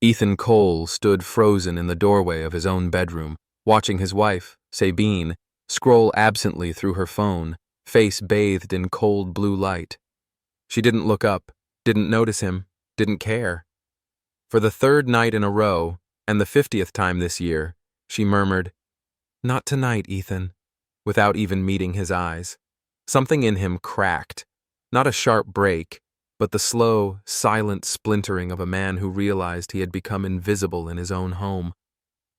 Ethan Cole stood frozen in the doorway of his own bedroom, watching his wife, Sabine, scroll absently through her phone, face bathed in cold blue light. She didn't look up, didn't notice him, didn't care. For the third night in a row, and the 50th time this year, she murmured, "Not tonight, Ethan," without even meeting his eyes. Something in him cracked, not a sharp break, but the slow, silent splintering of a man who realized he had become invisible in his own home.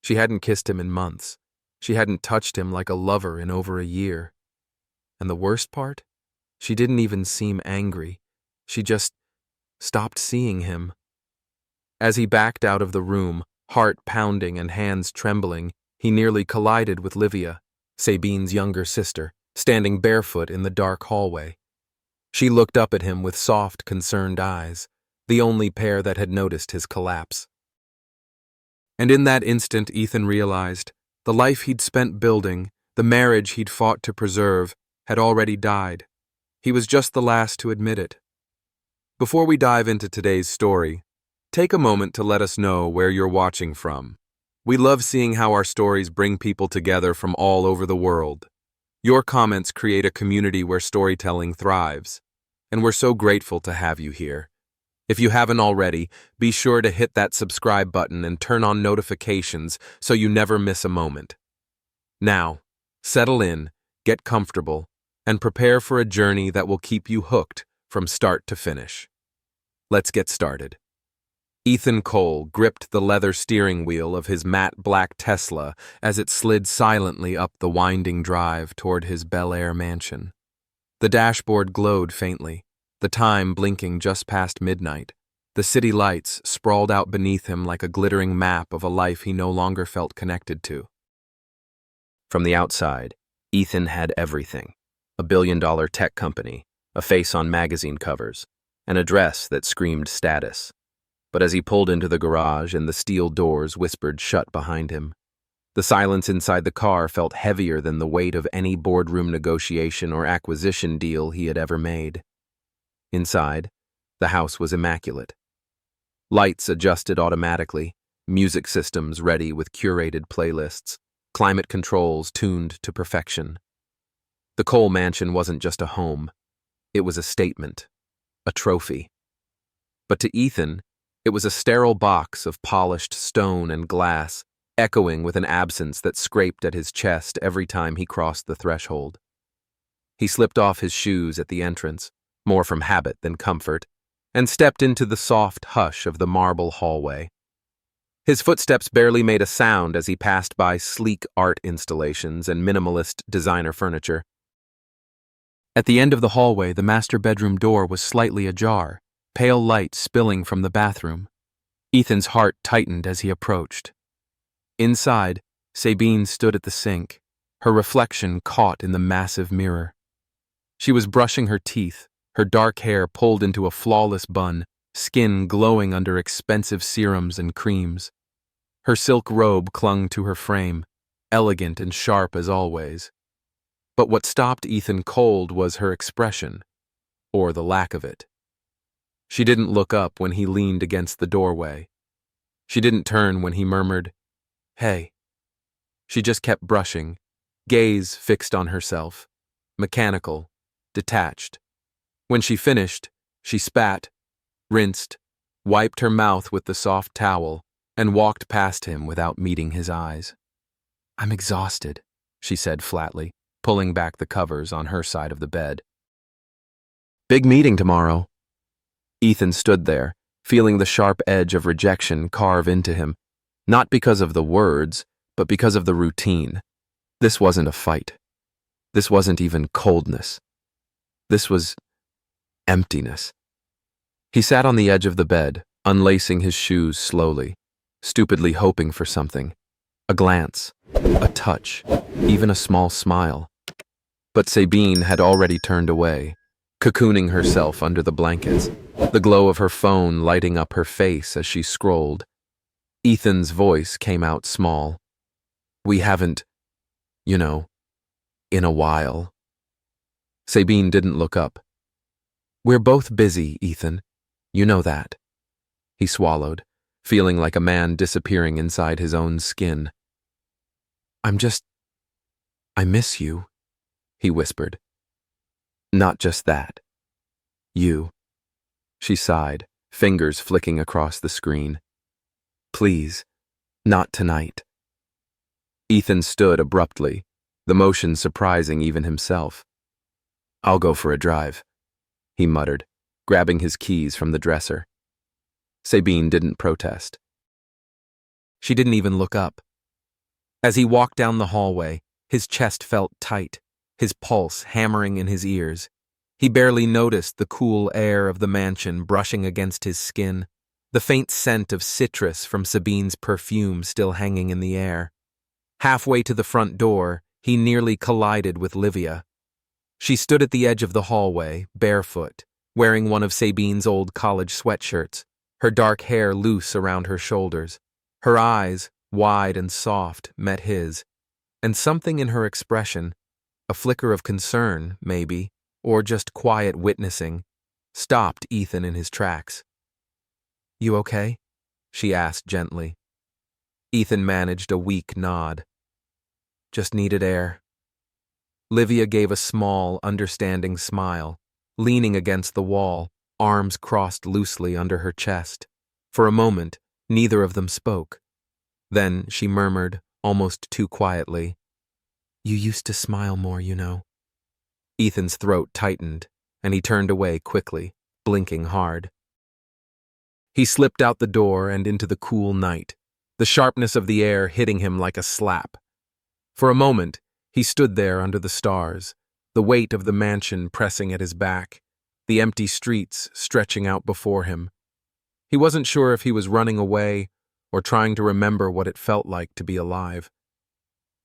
She hadn't kissed him in months. She hadn't touched him like a lover in over a year. And the worst part? She didn't even seem angry. She just stopped seeing him. As he backed out of the room, heart pounding and hands trembling, he nearly collided with Livia, Sabine's younger sister, standing barefoot in the dark hallway. She looked up at him with soft, concerned eyes, the only pair that had noticed his collapse. And in that instant, Ethan realized the life he'd spent building, the marriage he'd fought to preserve, had already died. He was just the last to admit it. Before we dive into today's story, take a moment to let us know where you're watching from. We love seeing how our stories bring people together from all over the world. Your comments create a community where storytelling thrives, and we're so grateful to have you here. If you haven't already, be sure to hit that subscribe button and turn on notifications so you never miss a moment. Now, settle in, get comfortable, and prepare for a journey that will keep you hooked from start to finish. Let's get started. Ethan Cole gripped the leather steering wheel of his matte black Tesla as it slid silently up the winding drive toward his Bel Air mansion. The dashboard glowed faintly, the time blinking just past midnight. The city lights sprawled out beneath him like a glittering map of a life he no longer felt connected to. From the outside, Ethan had everything: a billion-dollar tech company, a face on magazine covers, an address that screamed status. But as he pulled into the garage and the steel doors whispered shut behind him, the silence inside the car felt heavier than the weight of any boardroom negotiation or acquisition deal he had ever made. Inside, the house was immaculate. Lights adjusted automatically, music systems ready with curated playlists, climate controls tuned to perfection. The Cole mansion wasn't just a home. It was a statement, a trophy. But to Ethan, it was a sterile box of polished stone and glass, echoing with an absence that scraped at his chest every time he crossed the threshold. He slipped off his shoes at the entrance, more from habit than comfort, and stepped into the soft hush of the marble hallway. His footsteps barely made a sound as he passed by sleek art installations and minimalist designer furniture. At the end of the hallway, the master bedroom door was slightly ajar, pale light spilling from the bathroom. Ethan's heart tightened as he approached. Inside, Sabine stood at the sink, her reflection caught in the massive mirror. She was brushing her teeth, her dark hair pulled into a flawless bun, skin glowing under expensive serums and creams. Her silk robe clung to her frame, elegant and sharp as always. But what stopped Ethan cold was her expression, or the lack of it. She didn't look up when he leaned against the doorway. She didn't turn when he murmured, "Hey." She just kept brushing, gaze fixed on herself, mechanical, detached. When she finished, she spat, rinsed, wiped her mouth with the soft towel, and walked past him without meeting his eyes. "I'm exhausted," she said flatly, pulling back the covers on her side of the bed. "Big meeting tomorrow." Ethan stood there, feeling the sharp edge of rejection carve into him, not because of the words, but because of the routine. This wasn't a fight. This wasn't even coldness. This was emptiness. He sat on the edge of the bed, unlacing his shoes slowly, stupidly hoping for something. A glance, a touch, even a small smile. But Sabine had already turned away, cocooning herself under the blankets, the glow of her phone lighting up her face as she scrolled. Ethan's voice came out small. "We haven't, in a while." Sabine didn't look up. "We're both busy, Ethan. You know that." He swallowed, feeling like a man disappearing inside his own skin. I miss you, he whispered. Not just that. You. She sighed, fingers flicking across the screen. Please, not tonight. Ethan stood abruptly, the motion surprising even himself. I'll go for a drive, he muttered, grabbing his keys from the dresser. Sabine didn't protest. She didn't even look up. As he walked down the hallway, his chest felt tight, his pulse hammering in his ears. He barely noticed the cool air of the mansion brushing against his skin, the faint scent of citrus from Sabine's perfume still hanging in the air. Halfway to the front door, he nearly collided with Livia. She stood at the edge of the hallway, barefoot, wearing one of Sabine's old college sweatshirts, her dark hair loose around her shoulders. Her eyes, wide and soft, met his, and something in her expression, a flicker of concern, maybe, or just quiet witnessing, stopped Ethan in his tracks. You okay? She asked gently. Ethan managed a weak nod. Just needed air. Livia gave a small, understanding smile, leaning against the wall, arms crossed loosely under her chest. For a moment, neither of them spoke. Then she murmured, almost too quietly, You used to smile more, you know. Ethan's throat tightened, and he turned away quickly, blinking hard. He slipped out the door and into the cool night, the sharpness of the air hitting him like a slap. For a moment, he stood there under the stars, the weight of the mansion pressing at his back, the empty streets stretching out before him. He wasn't sure if he was running away or trying to remember what it felt like to be alive.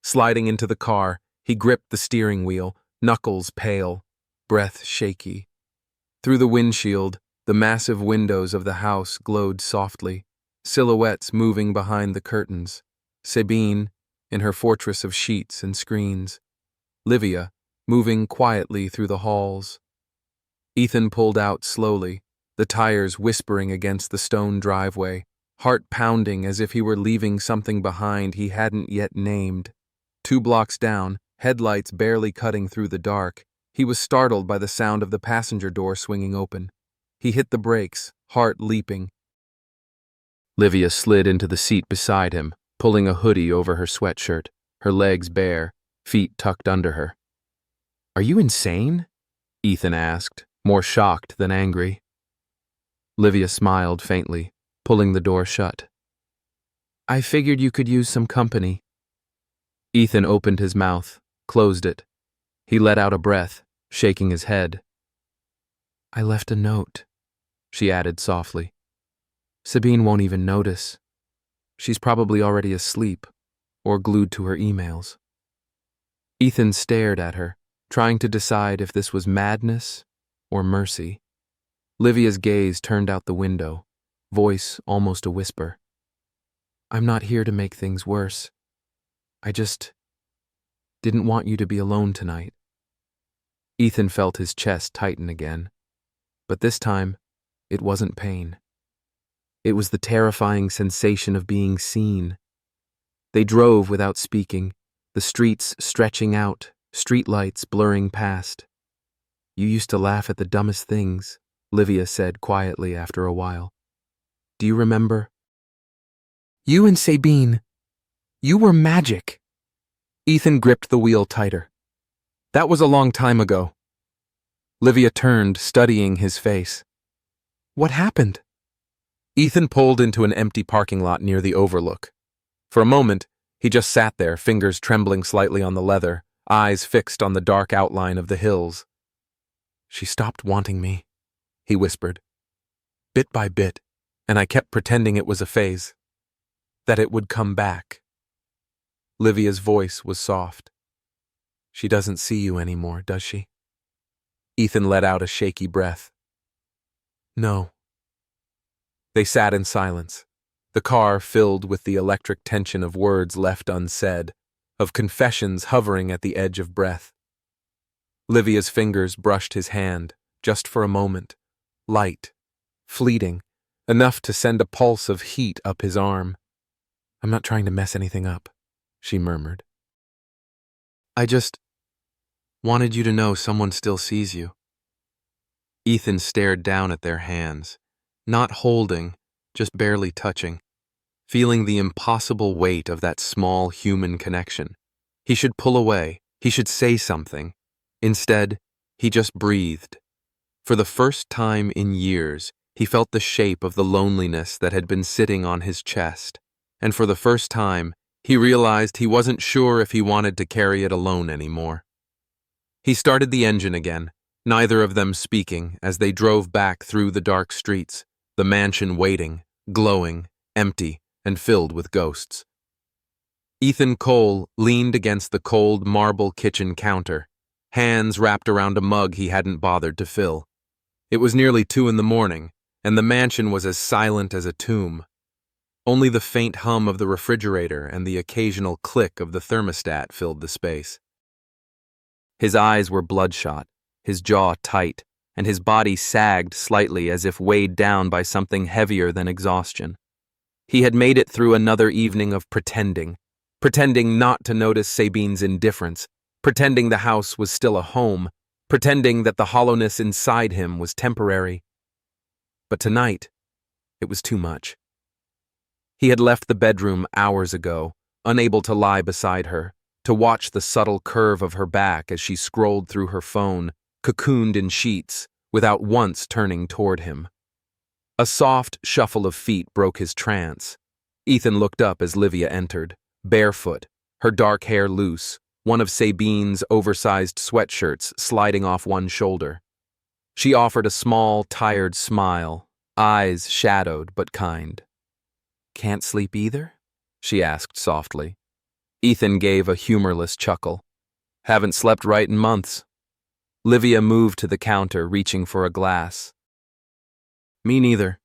Sliding into the car, he gripped the steering wheel, knuckles pale, breath shaky. Through the windshield, the massive windows of the house glowed softly, silhouettes moving behind the curtains. Sabine, in her fortress of sheets and screens. Livia, moving quietly through the halls. Ethan pulled out slowly, the tires whispering against the stone driveway, heart pounding as if he were leaving something behind he hadn't yet named. 2 blocks down, headlights barely cutting through the dark, he was startled by the sound of the passenger door swinging open. He hit the brakes, heart leaping. Livia slid into the seat beside him, pulling a hoodie over her sweatshirt, her legs bare, feet tucked under her. Are you insane? Ethan asked, more shocked than angry. Livia smiled faintly, pulling the door shut. I figured you could use some company. Ethan opened his mouth, closed it. He let out a breath, shaking his head. I left a note, she added softly. Sabine won't even notice. She's probably already asleep, or glued to her emails. Ethan stared at her, trying to decide if this was madness or mercy. Livia's gaze turned out the window, voice almost a whisper. I'm not here to make things worse. I just didn't want you to be alone tonight. Ethan felt his chest tighten again, but this time, it wasn't pain. It was the terrifying sensation of being seen. They drove without speaking, the streets stretching out, streetlights blurring past. You used to laugh at the dumbest things, Livia said quietly after a while. Do you remember? You and Sabine. You were magic. Ethan gripped the wheel tighter. That was a long time ago. Livia turned, studying his face. What happened? Ethan pulled into an empty parking lot near the overlook. For a moment, he just sat there, fingers trembling slightly on the leather, eyes fixed on the dark outline of the hills. She stopped wanting me, he whispered. Bit by bit, and I kept pretending it was a phase. That it would come back. Livia's voice was soft. She doesn't see you anymore, does she? Ethan let out a shaky breath. No. They sat in silence, the car filled with the electric tension of words left unsaid, of confessions hovering at the edge of breath. Livia's fingers brushed his hand, just for a moment, light, fleeting, enough to send a pulse of heat up his arm. "I'm not trying to mess anything up," she murmured. "I just wanted you to know someone still sees you." Ethan stared down at their hands, not holding, just barely touching, feeling the impossible weight of that small human connection. He should pull away, he should say something. Instead, he just breathed. For the first time in years, he felt the shape of the loneliness that had been sitting on his chest, and for the first time, he realized he wasn't sure if he wanted to carry it alone anymore. He started the engine again, neither of them speaking as they drove back through the dark streets, the mansion waiting, glowing, empty, and filled with ghosts. Ethan Cole leaned against the cold marble kitchen counter, hands wrapped around a mug he hadn't bothered to fill. It was nearly 2 a.m, and the mansion was as silent as a tomb. Only the faint hum of the refrigerator and the occasional click of the thermostat filled the space. His eyes were bloodshot, his jaw tight, and his body sagged slightly as if weighed down by something heavier than exhaustion. He had made it through another evening of pretending not to notice Sabine's indifference, pretending the house was still a home, pretending that the hollowness inside him was temporary. But tonight, it was too much. He had left the bedroom hours ago, unable to lie beside her, to watch the subtle curve of her back as she scrolled through her phone, cocooned in sheets, without once turning toward him. A soft shuffle of feet broke his trance. Ethan looked up as Livia entered, barefoot, her dark hair loose, one of Sabine's oversized sweatshirts sliding off one shoulder. She offered a small, tired smile, eyes shadowed but kind. "Can't sleep either?" she asked softly. Ethan gave a humorless chuckle. "Haven't slept right in months." Livia moved to the counter, reaching for a glass. "Me neither."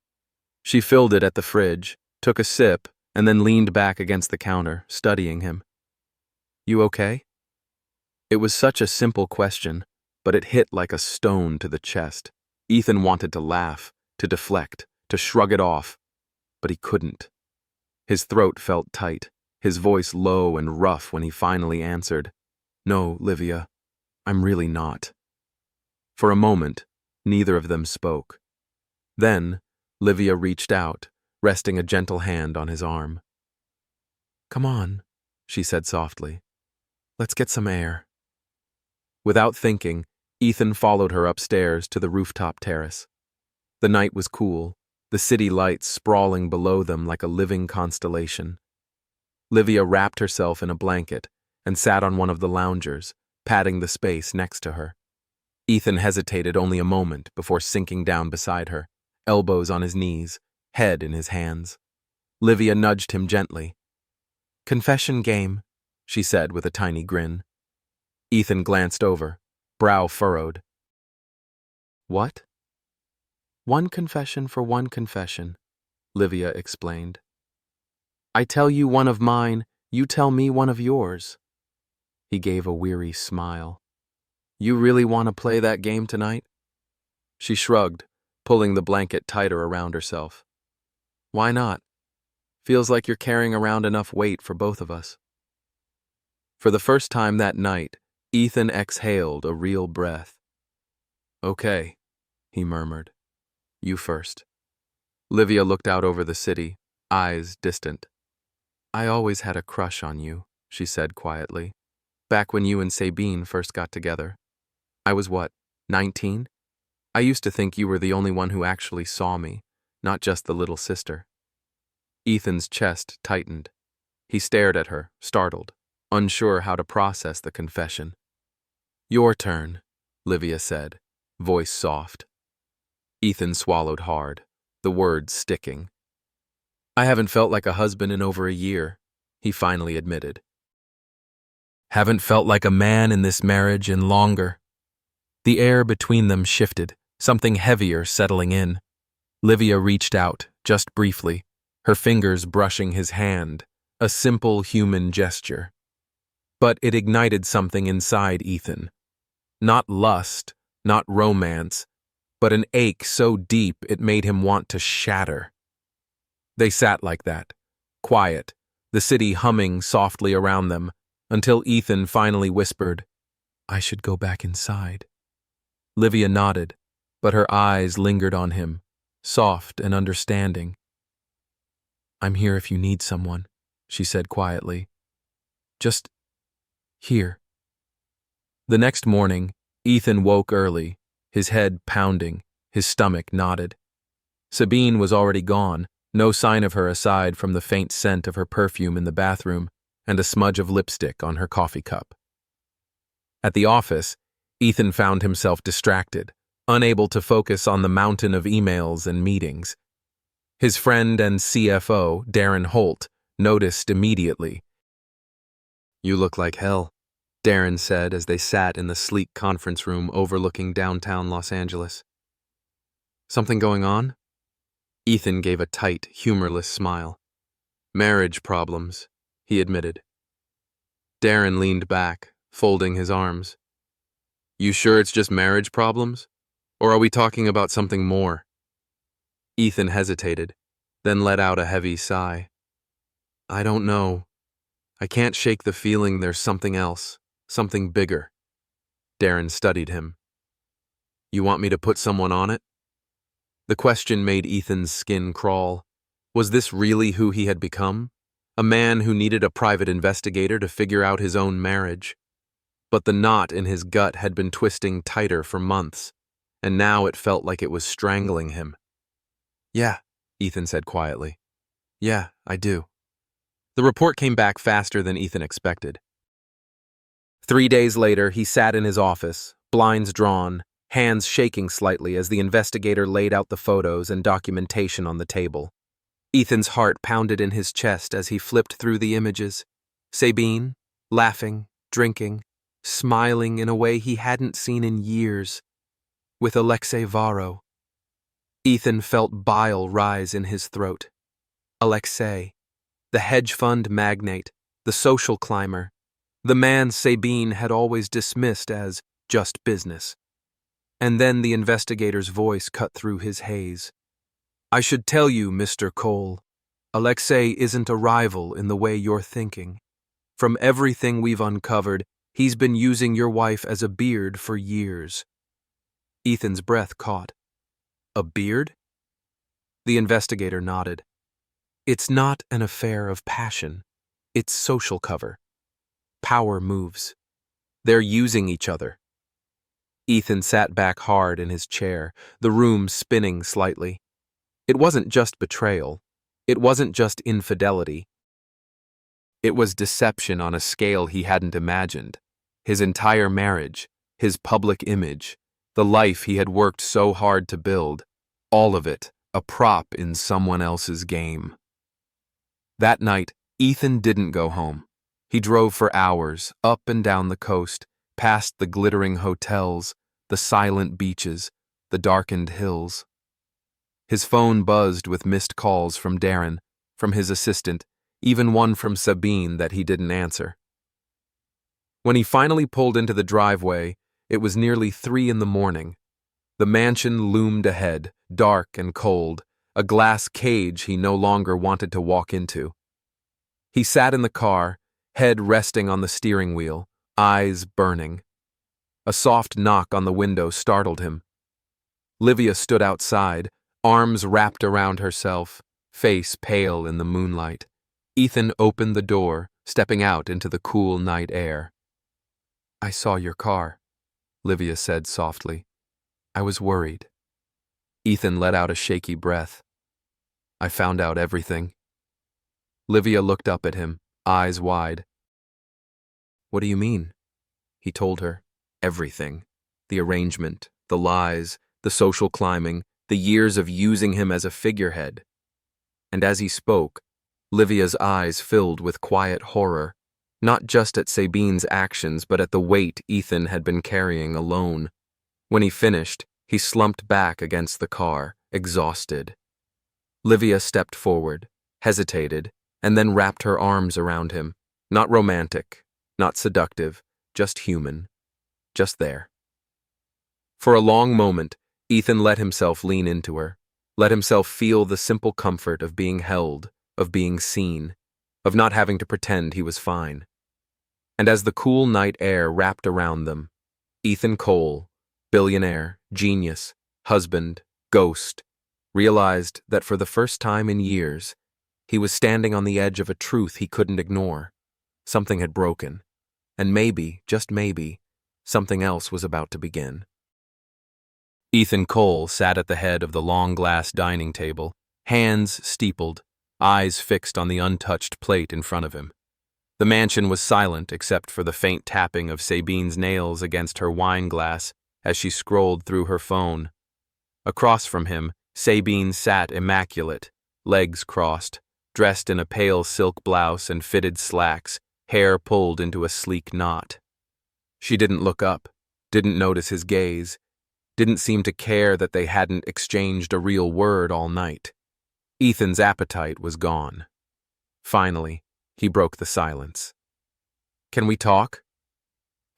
She filled it at the fridge, took a sip, and then leaned back against the counter, studying him. "You okay?" It was such a simple question, but it hit like a stone to the chest. Ethan wanted to laugh, to deflect, to shrug it off, but he couldn't. His throat felt tight, his voice low and rough when he finally answered, "No, Livia, I'm really not." For a moment, neither of them spoke. Then, Livia reached out, resting a gentle hand on his arm. "Come on," she said softly. "Let's get some air." Without thinking, Ethan followed her upstairs to the rooftop terrace. The night was cool, the city lights sprawling below them like a living constellation. Livia wrapped herself in a blanket and sat on one of the loungers, patting the space next to her. Ethan hesitated only a moment before sinking down beside her, elbows on his knees, head in his hands. Livia nudged him gently. "Confession game," she said with a tiny grin. Ethan glanced over, brow furrowed. "What?" "One confession for one confession," Livia explained. "I tell you one of mine, you tell me one of yours." He gave a weary smile. "You really want to play that game tonight?" She shrugged, pulling the blanket tighter around herself. "Why not? Feels like you're carrying around enough weight for both of us." For the first time that night, Ethan exhaled a real breath. "Okay," he murmured. "You first." Livia looked out over the city, eyes distant. "I always had a crush on you," she said quietly. "Back when you and Sabine first got together. I was 19? I used to think you were the only one who actually saw me, not just the little sister." Ethan's chest tightened. He stared at her, startled, unsure how to process the confession. "Your turn," Livia said, voice soft. Ethan swallowed hard, the words sticking. "I haven't felt like a husband in over a year," he finally admitted. "Haven't felt like a man in this marriage in longer." The air between them shifted, something heavier settling in. Livia reached out, just briefly, her fingers brushing his hand, a simple human gesture. But it ignited something inside Ethan. Not lust, not romance, but an ache so deep it made him want to shatter. They sat like that, quiet, the city humming softly around them, until Ethan finally whispered, "I should go back inside." Livia nodded, but her eyes lingered on him, soft and understanding. "I'm here if you need someone," she said quietly. "Just here." The next morning, Ethan woke early, his head pounding, his stomach knotted. Sabine was already gone, no sign of her aside from the faint scent of her perfume in the bathroom and a smudge of lipstick on her coffee cup. At the office, Ethan found himself distracted, unable to focus on the mountain of emails and meetings. His friend and CFO, Darren Holt, noticed immediately. "You look like hell," Darren said as they sat in the sleek conference room overlooking downtown Los Angeles. "Something going on?" Ethan gave a tight, humorless smile. "Marriage problems," he admitted. Darren leaned back, folding his arms. "You sure it's just marriage problems? Or are we talking about something more?" Ethan hesitated, then let out a heavy sigh. "I don't know. I can't shake the feeling there's something else, something bigger." Darren studied him. "You want me to put someone on it?" The question made Ethan's skin crawl. Was this really who he had become? A man who needed a private investigator to figure out his own marriage. But the knot in his gut had been twisting tighter for months, and now it felt like it was strangling him. "Yeah," Ethan said quietly. "Yeah, I do." The report came back faster than Ethan expected. 3 days later, he sat in his office, blinds drawn, hands shaking slightly as the investigator laid out the photos and documentation on the table. Ethan's heart pounded in his chest as he flipped through the images. Sabine, laughing, drinking, smiling in a way he hadn't seen in years, with Alexei Varro. Ethan felt bile rise in his throat. Alexei, the hedge fund magnate, the social climber, the man Sabine had always dismissed as just business. And then the investigator's voice cut through his haze. "I should tell you, Mr. Cole, Alexei isn't a rival in the way you're thinking. From everything we've uncovered, he's been using your wife as a beard for years." Ethan's breath caught. "A beard?" The investigator nodded. "It's not an affair of passion. It's social cover. Power moves. They're using each other." Ethan sat back hard in his chair, the room spinning slightly. It wasn't just betrayal. It wasn't just infidelity. It was deception on a scale he hadn't imagined. His entire marriage, his public image, the life he had worked so hard to build, all of it a prop in someone else's game. That night, Ethan didn't go home. He drove for hours, up and down the coast, past the glittering hotels, the silent beaches, the darkened hills. His phone buzzed with missed calls from Darren, from his assistant, even one from Sabine that he didn't answer. When he finally pulled into the driveway, it was nearly 3 a.m. The mansion loomed ahead, dark and cold, a glass cage he no longer wanted to walk into. He sat in the car, head resting on the steering wheel, eyes burning. A soft knock on the window startled him. Livia stood outside, arms wrapped around herself, face pale in the moonlight. Ethan opened the door, stepping out into the cool night air. "I saw your car," Livia said softly. "I was worried." Ethan let out a shaky breath. "I found out everything." Livia looked up at him, eyes wide. "What do you mean?" He told her. Everything. The arrangement, the lies, the social climbing, the years of using him as a figurehead. And as he spoke, Livia's eyes filled with quiet horror, not just at Sabine's actions but at the weight Ethan had been carrying alone. When he finished, he slumped back against the car, exhausted. Livia stepped forward, hesitated, and then wrapped her arms around him. Not romantic, not seductive, just human. Just there. For a long moment, Ethan let himself lean into her, let himself feel the simple comfort of being held, of being seen, of not having to pretend he was fine. And as the cool night air wrapped around them, Ethan Cole, billionaire, genius, husband, ghost, realized that for the first time in years, he was standing on the edge of a truth he couldn't ignore. Something had broken, and maybe, just maybe, something else was about to begin. Ethan Cole sat at the head of the long glass dining table, hands steepled, eyes fixed on the untouched plate in front of him. The mansion was silent except for the faint tapping of Sabine's nails against her wine glass as she scrolled through her phone. Across from him, Sabine sat immaculate, legs crossed, dressed in a pale silk blouse and fitted slacks, hair pulled into a sleek knot. She didn't look up, didn't notice his gaze, didn't seem to care that they hadn't exchanged a real word all night. Ethan's appetite was gone. Finally, he broke the silence. "Can we talk?"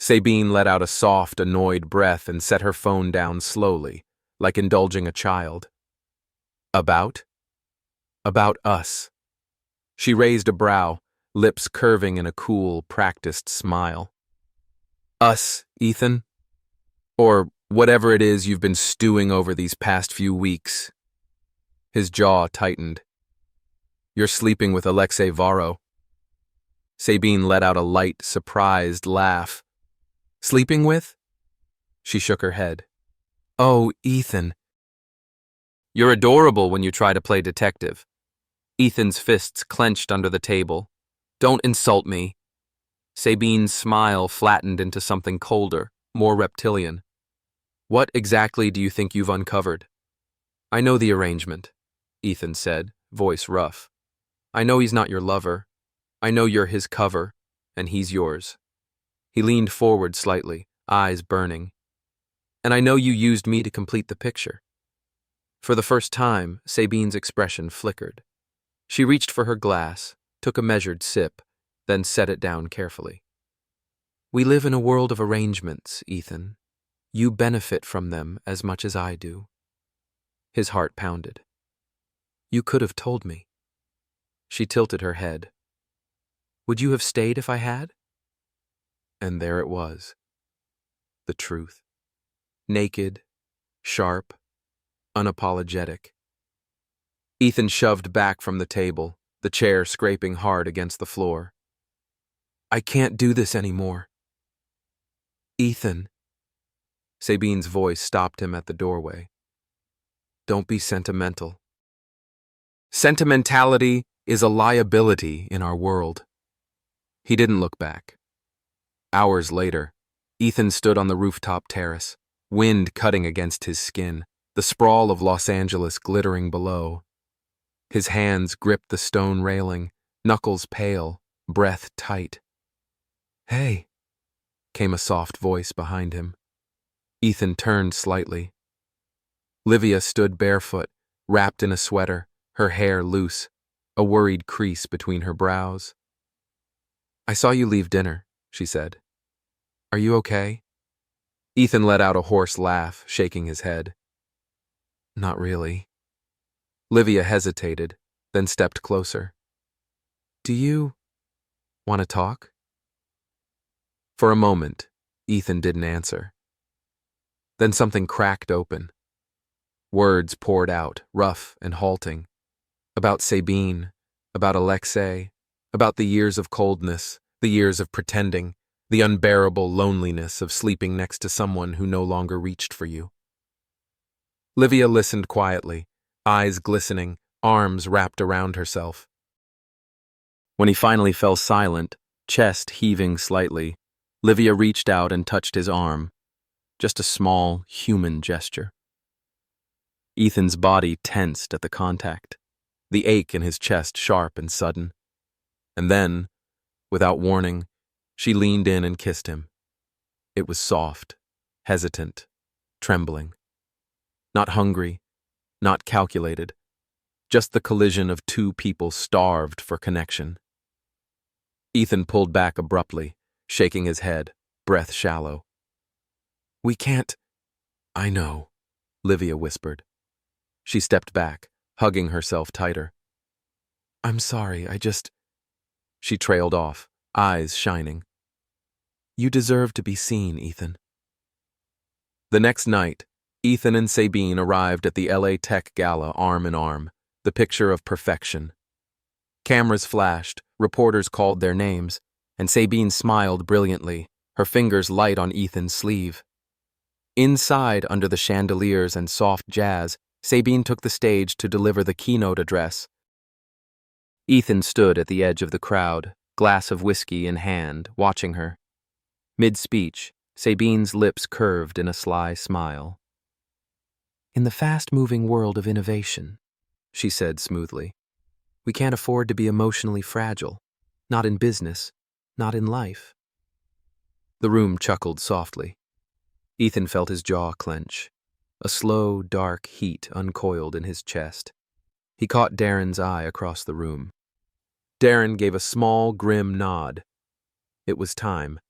Sabine let out a soft, annoyed breath and set her phone down slowly, like indulging a child. "About?" "About us." She raised a brow, lips curving in a cool, practiced smile. "Us, Ethan? Or whatever it is you've been stewing over these past few weeks." His jaw tightened. "You're sleeping with Alexei Varro." Sabine let out a light, surprised laugh. "Sleeping with?" She shook her head. "Oh, Ethan." "You're adorable when you try to play detective." Ethan's fists clenched under the table. "Don't insult me." Sabine's smile flattened into something colder, more reptilian. "What exactly do you think you've uncovered?" "I know the arrangement," Ethan said, voice rough. "I know he's not your lover. I know you're his cover, and he's yours." He leaned forward slightly, eyes burning. "And I know you used me to complete the picture." For the first time, Sabine's expression flickered. She reached for her glass, took a measured sip, then set it down carefully. "We live in a world of arrangements, Ethan. You benefit from them as much as I do." His heart pounded. "You could have told me." She tilted her head. "Would you have stayed if I had?" And there it was. The truth. Naked, sharp, unapologetic. Ethan shoved back from the table, the chair scraping hard against the floor. "I can't do this anymore." "Ethan." Sabine's voice stopped him at the doorway. "Don't be sentimental." Sentimentality is a liability in our world. He didn't look back. Hours later, Ethan stood on the rooftop terrace, wind cutting against his skin, the sprawl of Los Angeles glittering below. His hands gripped the stone railing, knuckles pale, breath tight. "Hey," came a soft voice behind him. Ethan turned slightly. Livia stood barefoot, wrapped in a sweater, her hair loose, a worried crease between her brows. "I saw you leave dinner," she said. "Are you okay?" Ethan let out a hoarse laugh, shaking his head. "Not really." Livia hesitated, then stepped closer. "Do you want to talk?" For a moment, Ethan didn't answer. Then something cracked open. Words poured out, rough and halting. About Sabine, about Alexei, about the years of coldness, the years of pretending, the unbearable loneliness of sleeping next to someone who no longer reached for you. Livia listened quietly, eyes glistening, arms wrapped around herself. When he finally fell silent, chest heaving slightly, Livia reached out and touched his arm, just a small, human gesture. Ethan's body tensed at the contact, the ache in his chest sharp and sudden. And then, without warning, she leaned in and kissed him. It was soft, hesitant, trembling. Not hungry, not calculated, just the collision of two people starved for connection. Ethan pulled back abruptly, shaking his head, breath shallow. "We can't." "I know." Livia whispered. She stepped back, hugging herself tighter. I'm sorry, She trailed off, eyes shining. You deserve to be seen, Ethan. The next night, Ethan and Sabine arrived at the LA Tech Gala arm in arm, the picture of perfection. Cameras flashed, reporters called their names, and Sabine smiled brilliantly, her fingers light on Ethan's sleeve. Inside, under the chandeliers and soft jazz, Sabine took the stage to deliver the keynote address. Ethan stood at the edge of the crowd, glass of whiskey in hand, watching her. Mid-speech, Sabine's lips curved in a sly smile. In the fast-moving world of innovation, she said smoothly, we can't afford to be emotionally fragile. Not in business, not in life. The room chuckled softly. Ethan felt his jaw clench. A slow, dark heat uncoiled in his chest. He caught Darren's eye across the room. Darren gave a small, grim nod. It was time.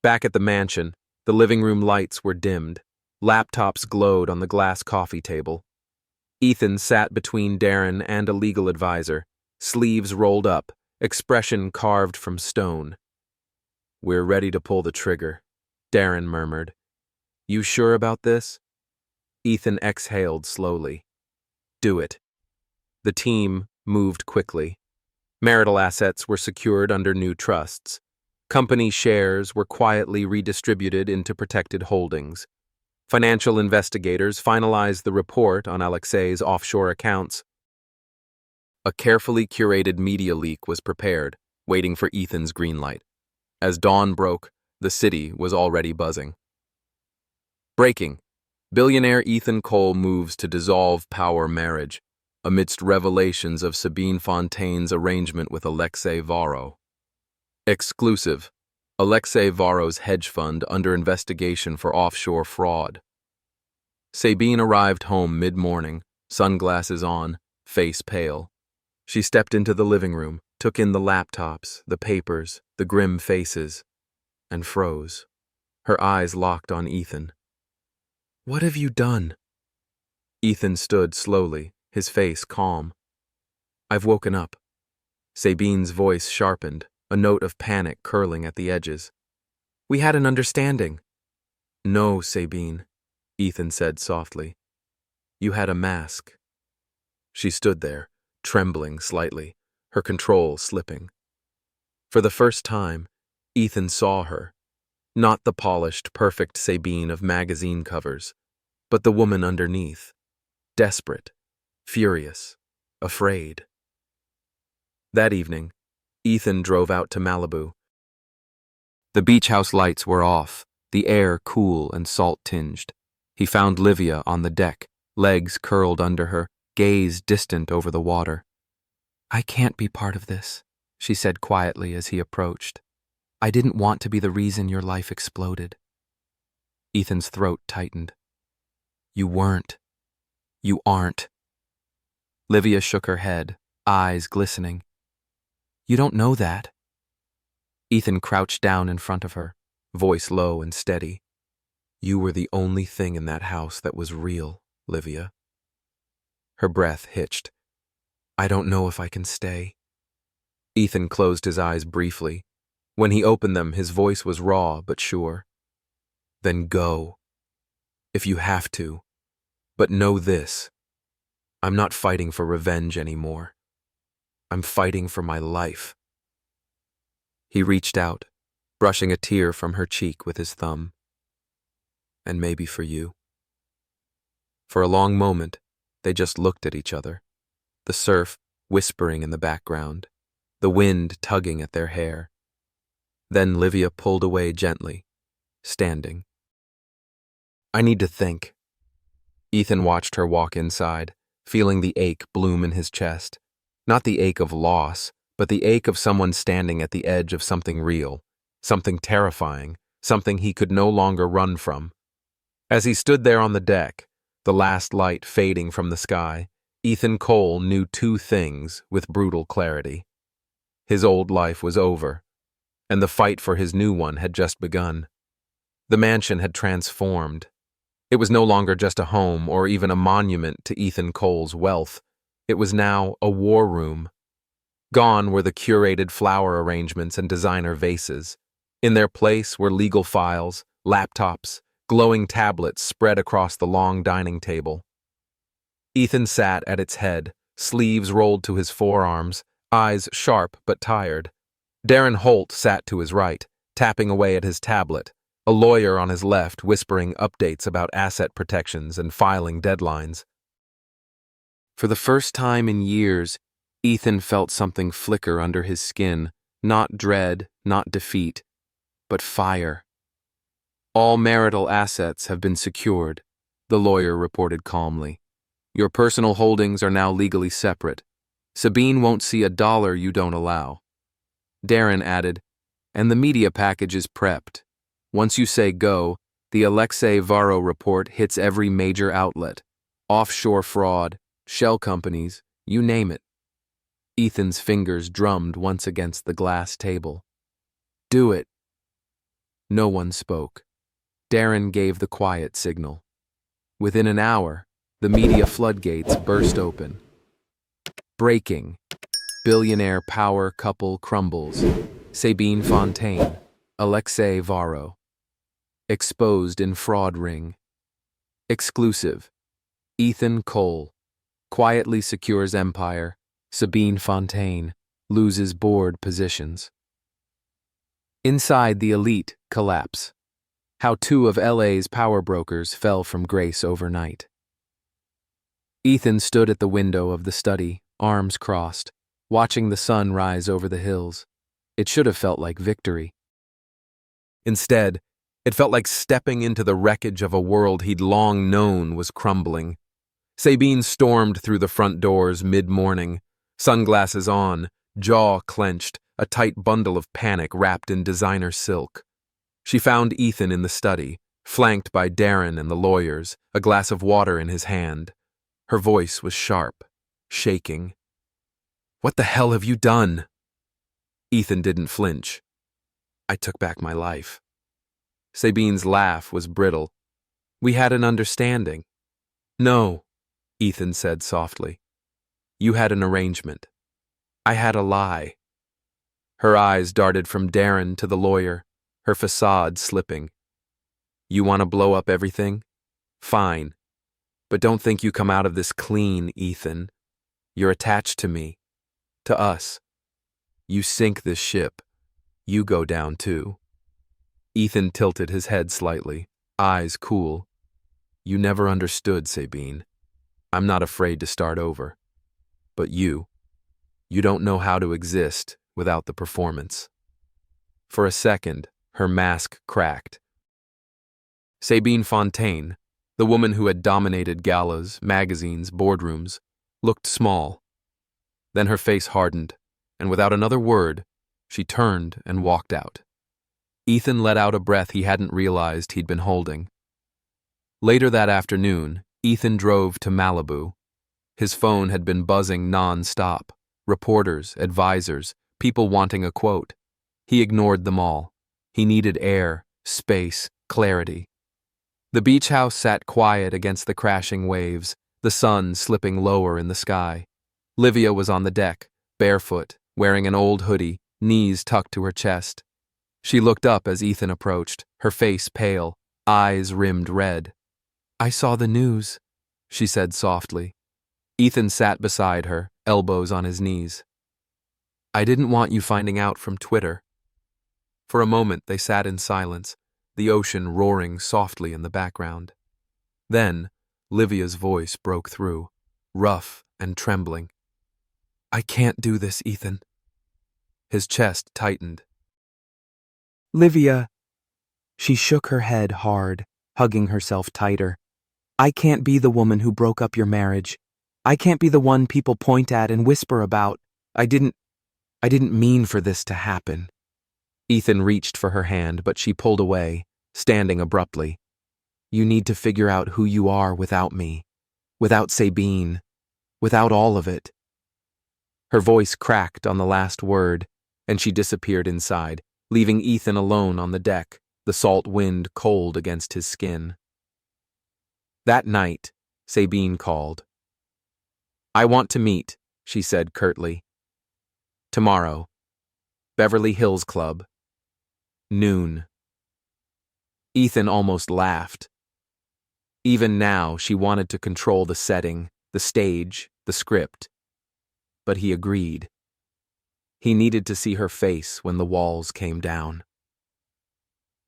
Back at the mansion, the living room lights were dimmed. Laptops glowed on the glass coffee table. Ethan sat between Darren and a legal advisor, sleeves rolled up, expression carved from stone. We're ready to pull the trigger, Darren murmured. You sure about this? Ethan exhaled slowly. Do it. The team moved quickly. Marital assets were secured under new trusts. Company shares were quietly redistributed into protected holdings. Financial investigators finalized the report on Alexei's offshore accounts. A carefully curated media leak was prepared, waiting for Ethan's green light. As dawn broke, the city was already buzzing. Breaking. Billionaire Ethan Cole moves to dissolve power marriage, amidst revelations of Sabine Fontaine's arrangement with Alexei Varro. Exclusive. Alexei Varro's hedge fund under investigation for offshore fraud. Sabine arrived home mid-morning, sunglasses on, face pale. She stepped into the living room, took in the laptops, the papers, the grim faces, and froze. Her eyes locked on Ethan. What have you done? Ethan stood slowly, his face calm. I've woken up. Sabine's voice sharpened, a note of panic curling at the edges. We had an understanding. No, Sabine, Ethan said softly. You had a mask. She stood there, trembling slightly, her control slipping. For the first time, Ethan saw her. Not the polished, perfect Sabine of magazine covers, but the woman underneath. Desperate, furious, afraid. That evening, Ethan drove out to Malibu. The beach house lights were off, the air cool and salt-tinged. He found Livia on the deck, legs curled under her, gaze distant over the water. I can't be part of this, she said quietly as he approached. I didn't want to be the reason your life exploded. Ethan's throat tightened. You weren't. You aren't. Livia shook her head, eyes glistening. You don't know that. Ethan crouched down in front of her, voice low and steady. You were the only thing in that house that was real, Livia. Her breath hitched. I don't know if I can stay. Ethan closed his eyes briefly. When he opened them, his voice was raw but sure. Then go. If you have to. But know this. I'm not fighting for revenge anymore. I'm fighting for my life. He reached out, brushing a tear from her cheek with his thumb. And maybe for you. For a long moment, they just looked at each other, the surf whispering in the background, the wind tugging at their hair. Then Livia pulled away gently, standing. I need to think. Ethan watched her walk inside, feeling the ache bloom in his chest. Not the ache of loss, but the ache of someone standing at the edge of something real, something terrifying, something he could no longer run from. As he stood there on the deck, the last light fading from the sky, Ethan Cole knew two things with brutal clarity. His old life was over, and the fight for his new one had just begun. The mansion had transformed. It was no longer just a home or even a monument to Ethan Cole's wealth. It was now a war room. Gone were the curated flower arrangements and designer vases. In their place were legal files, laptops, glowing tablets spread across the long dining table. Ethan sat at its head, sleeves rolled to his forearms, eyes sharp but tired. Darren Holt sat to his right, tapping away at his tablet, a lawyer on his left whispering updates about asset protections and filing deadlines. For the first time in years, Ethan felt something flicker under his skin, not dread, not defeat, but fire. All marital assets have been secured, the lawyer reported calmly. Your personal holdings are now legally separate. Sabine won't see $1 you don't allow. Darren added, and the media package is prepped. Once you say go, the Alexei Varro report hits every major outlet. Offshore fraud, shell companies, you name it. Ethan's fingers drummed once against the glass table. Do it. No one spoke. Darren gave the quiet signal. Within an hour, the media floodgates burst open. Breaking. Billionaire power couple crumbles. Sabine Fontaine. Alexei Varro. Exposed in fraud ring. Exclusive. Ethan Cole. Quietly secures empire. Sabine Fontaine. Loses board positions. Inside the elite collapse. How 2 of LA's power brokers fell from grace overnight. Ethan stood at the window of the study, arms crossed, watching the sun rise over the hills. It should have felt like victory. Instead, it felt like stepping into the wreckage of a world he'd long known was crumbling. Sabine stormed through the front doors mid-morning, sunglasses on, jaw clenched, a tight bundle of panic wrapped in designer silk. She found Ethan in the study, flanked by Darren and the lawyers, a glass of water in his hand. Her voice was sharp, shaking. What the hell have you done? Ethan didn't flinch. I took back my life. Sabine's laugh was brittle. We had an understanding. No, Ethan said softly. You had an arrangement. I had a lie. Her eyes darted from Darren to the lawyer, her facade slipping. You want to blow up everything? Fine. But don't think you come out of this clean, Ethan. You're attached to me. To us. You sink this ship. You go down too. Ethan tilted his head slightly, eyes cool. You never understood, Sabine. I'm not afraid to start over. But you don't know how to exist without the performance. For a second, her mask cracked. Sabine Fontaine, the woman who had dominated galas, magazines, boardrooms, looked small. Then her face hardened, and without another word, she turned and walked out. Ethan let out a breath he hadn't realized he'd been holding. Later that afternoon, Ethan drove to Malibu. His phone had been buzzing non-stop. Reporters, advisors, people wanting a quote. He ignored them all. He needed air, space, clarity. The beach house sat quiet against the crashing waves, the sun slipping lower in the sky. Livia was on the deck, barefoot, wearing an old hoodie, knees tucked to her chest. She looked up as Ethan approached, her face pale, eyes rimmed red. I saw the news, she said softly. Ethan sat beside her, elbows on his knees. I didn't want you finding out from Twitter. For a moment they sat in silence, the ocean roaring softly in the background. Then, Livia's voice broke through, rough and trembling. I can't do this, Ethan. His chest tightened. Livia. She shook her head hard, hugging herself tighter. I can't be the woman who broke up your marriage. I can't be the one people point at and whisper about. I didn't mean for this to happen. Ethan reached for her hand, but she pulled away, standing abruptly. You need to figure out who you are without me, without Sabine, without all of it. Her voice cracked on the last word, and she disappeared inside, leaving Ethan alone on the deck, the salt wind cold against his skin. That night, Sabine called. "I want to meet," she said curtly. "Tomorrow. Beverly Hills Club. Noon." Ethan almost laughed. Even now, she wanted to control the setting, the stage, the script. But he agreed. He needed to see her face when the walls came down.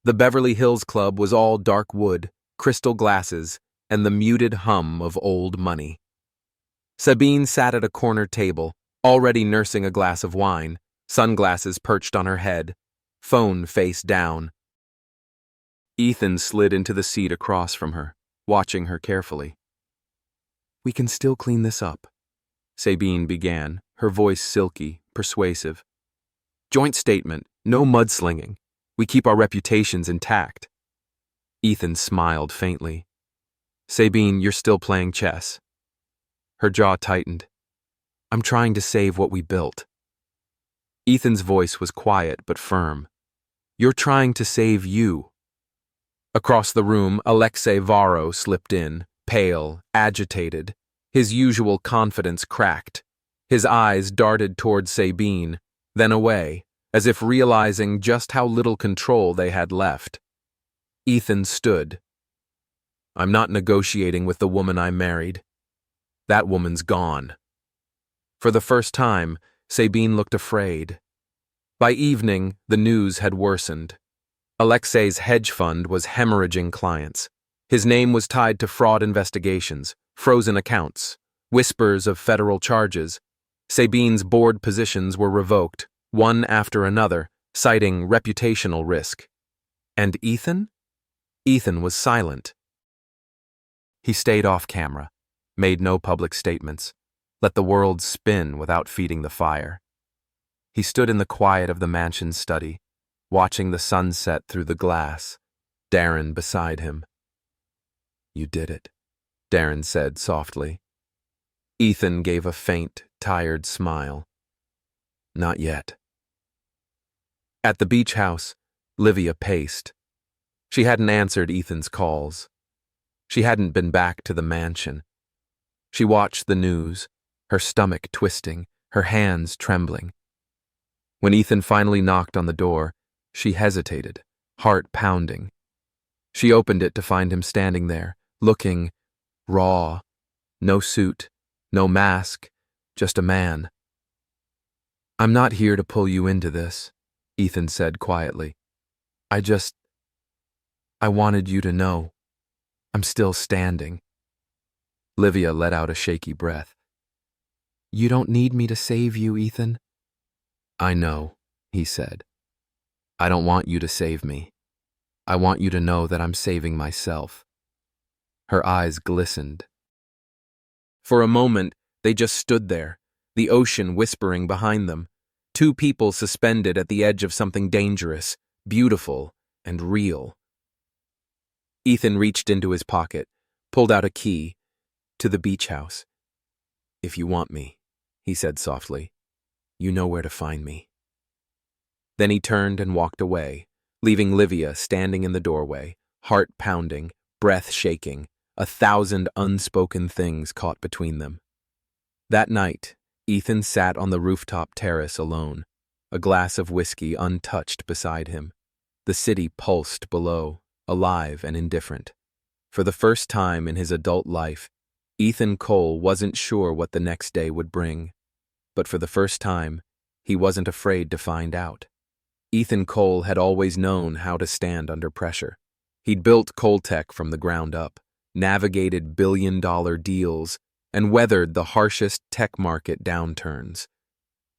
The Beverly Hills Club was all dark wood, crystal glasses, and the muted hum of old money. Sabine sat at a corner table, already nursing a glass of wine, sunglasses perched on her head, phone face down. Ethan slid into the seat across from her, watching her carefully. "We can still clean this up," Sabine began, her voice silky, persuasive. "Joint statement, no mudslinging. We keep our reputations intact." Ethan smiled faintly. "Sabine, you're still playing chess." Her jaw tightened. "I'm trying to save what we built." Ethan's voice was quiet but firm. "You're trying to save you." Across the room, Alexei Varro slipped in, pale, agitated. His usual confidence cracked. His eyes darted toward Sabine, then away, as if realizing just how little control they had left. Ethan stood. "I'm not negotiating with the woman I married. That woman's gone." For the first time, Sabine looked afraid. By evening, the news had worsened. Alexei's hedge fund was hemorrhaging clients. His name was tied to fraud investigations, frozen accounts, whispers of federal charges. Sabine's board positions were revoked, one after another, citing reputational risk. And Ethan? Ethan was silent. He stayed off camera, made no public statements, let the world spin without feeding the fire. He stood in the quiet of the mansion's study, watching the sunset through the glass, Darren beside him. "You did it," Darren said softly. Ethan gave a faint, tired smile. "Not yet." At the beach house, Livia paced. She hadn't answered Ethan's calls. She hadn't been back to the mansion. She watched the news, her stomach twisting, her hands trembling. When Ethan finally knocked on the door, she hesitated, heart pounding. She opened it to find him standing there, looking raw. No suit, no mask, just a man. "I'm not here to pull you into this," Ethan said quietly. I wanted you to know. I'm still standing." Livia let out a shaky breath. "You don't need me to save you, Ethan." "I know," he said. "I don't want you to save me. I want you to know that I'm saving myself." Her eyes glistened. For a moment, they just stood there, the ocean whispering behind them, two people suspended at the edge of something dangerous, beautiful, and real. Ethan reached into his pocket, pulled out a key, to the beach house. "If you want me," he said softly, "you know where to find me." Then he turned and walked away, leaving Livia standing in the doorway, heart pounding, breath shaking, 1,000 unspoken things caught between them. That night, Ethan sat on the rooftop terrace alone, a glass of whiskey untouched beside him. The city pulsed below, alive and indifferent. For the first time in his adult life, Ethan Cole wasn't sure what the next day would bring. But for the first time, he wasn't afraid to find out. Ethan Cole had always known how to stand under pressure. He'd built Coltech from the ground up, navigated billion-dollar deals, and weathered the harshest tech market downturns.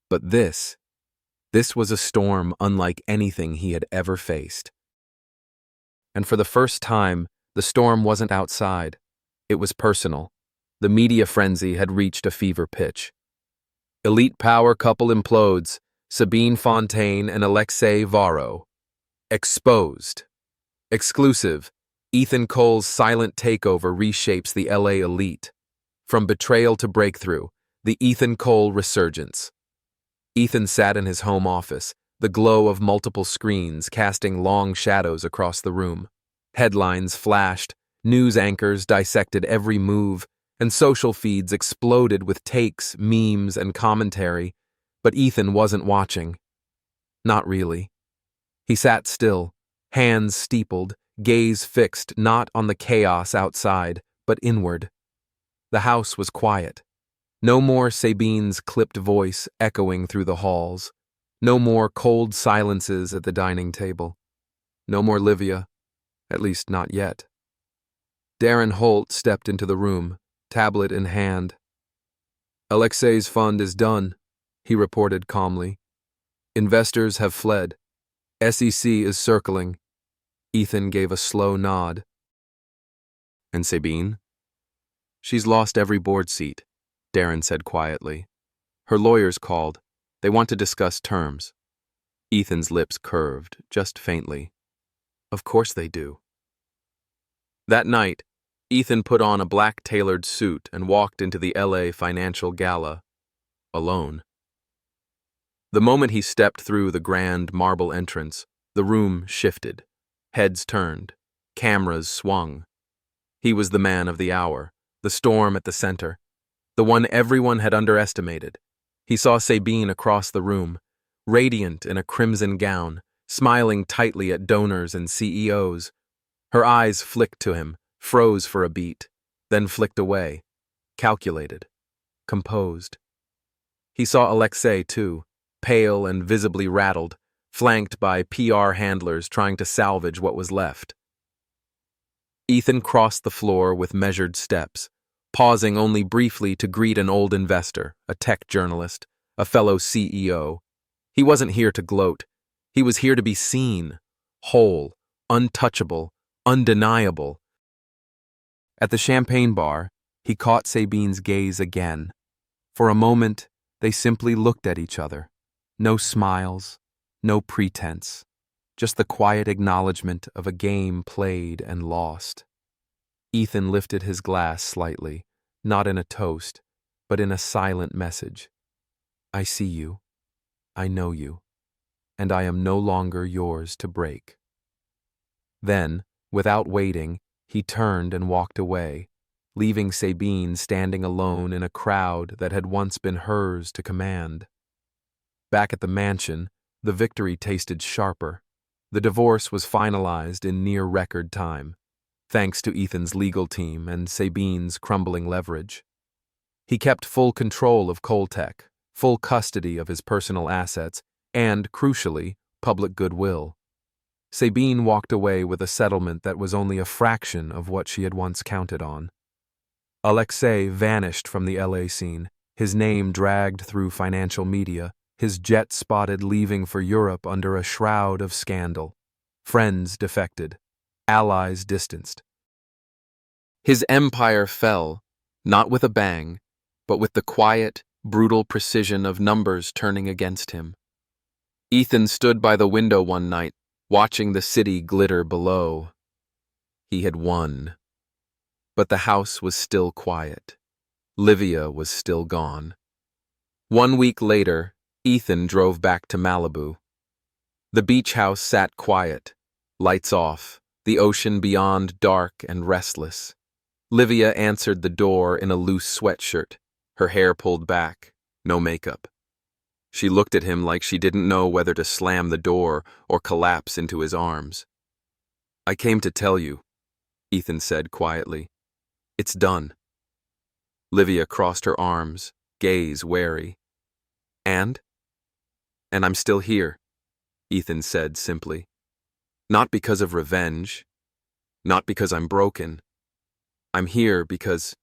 But this was a storm unlike anything he had ever faced. And for the first time, the storm wasn't outside. It was personal. The media frenzy had reached a fever pitch. Elite power couple implodes, Sabine Fontaine and Alexei Varro. Exposed. Exclusive. Ethan Cole's silent takeover reshapes the LA elite. From betrayal to breakthrough, the Ethan Cole resurgence. Ethan sat in his home office, the glow of multiple screens casting long shadows across the room. Headlines flashed, News anchors dissected every move, and social feeds exploded with takes, memes, and commentary, but Ethan wasn't watching. Not really. He sat still, hands steepled, gaze fixed not on the chaos outside, but inward. The house was quiet. No more Sabine's clipped voice echoing through the halls. No more cold silences at the dining table. No more Livia, at least not yet. Darren Holt stepped into the room, tablet in hand. Alexei's fund is done, he reported calmly. Investors have fled. SEC is circling. Ethan gave a slow nod. And Sabine? She's lost every board seat, Darren said quietly. Her lawyers called. They want to discuss terms. Ethan's lips curved, just faintly. Of course they do. That night, Ethan put on a black tailored suit and walked into the LA Financial Gala, alone. The moment he stepped through the grand marble entrance, the room shifted. Heads turned. Cameras swung. He was the man of the hour, the storm at the center, the one everyone had underestimated. He saw Sabine across the room, radiant in a crimson gown, smiling tightly at donors and CEOs. Her eyes flicked to him, froze for a beat, then flicked away, calculated, composed. He saw Alexei, too, pale and visibly rattled, flanked by PR handlers trying to salvage what was left. Ethan crossed the floor with measured steps, pausing only briefly to greet an old investor, a tech journalist, a fellow CEO. He wasn't here to gloat. He was here to be seen, whole, untouchable, undeniable. At the champagne bar, he caught Sabine's gaze again. For a moment, they simply looked at each other. No smiles, no pretense, just the quiet acknowledgement of a game played and lost. Ethan lifted his glass slightly, not in a toast, but in a silent message. I see you, I know you, and I am no longer yours to break. Then, without waiting, he turned and walked away, leaving Sabine standing alone in a crowd that had once been hers to command. Back at the mansion, the victory tasted sharper. The divorce was finalized in near-record time, thanks to Ethan's legal team and Sabine's crumbling leverage. He kept full control of Coltech, full custody of his personal assets, and, crucially, public goodwill. Sabine walked away with a settlement that was only a fraction of what she had once counted on. Alexei vanished from the LA scene, his name dragged through financial media, his jet spotted leaving for Europe under a shroud of scandal. Friends defected, allies distanced. His empire fell, not with a bang, but with the quiet, brutal precision of numbers turning against him. Ethan stood by the window one night, watching the city glitter below. He had won. But the house was still quiet. Livia was still gone. 1 week later, Ethan drove back to Malibu. The beach house sat quiet, lights off, the ocean beyond dark and restless. Livia answered the door in a loose sweatshirt, her hair pulled back, no makeup. She looked at him like she didn't know whether to slam the door or collapse into his arms. I came to tell you, Ethan said quietly. It's done. Livia crossed her arms, gaze wary. And I'm still here, Ethan said simply. Not because of revenge, not because I'm broken. I'm here because,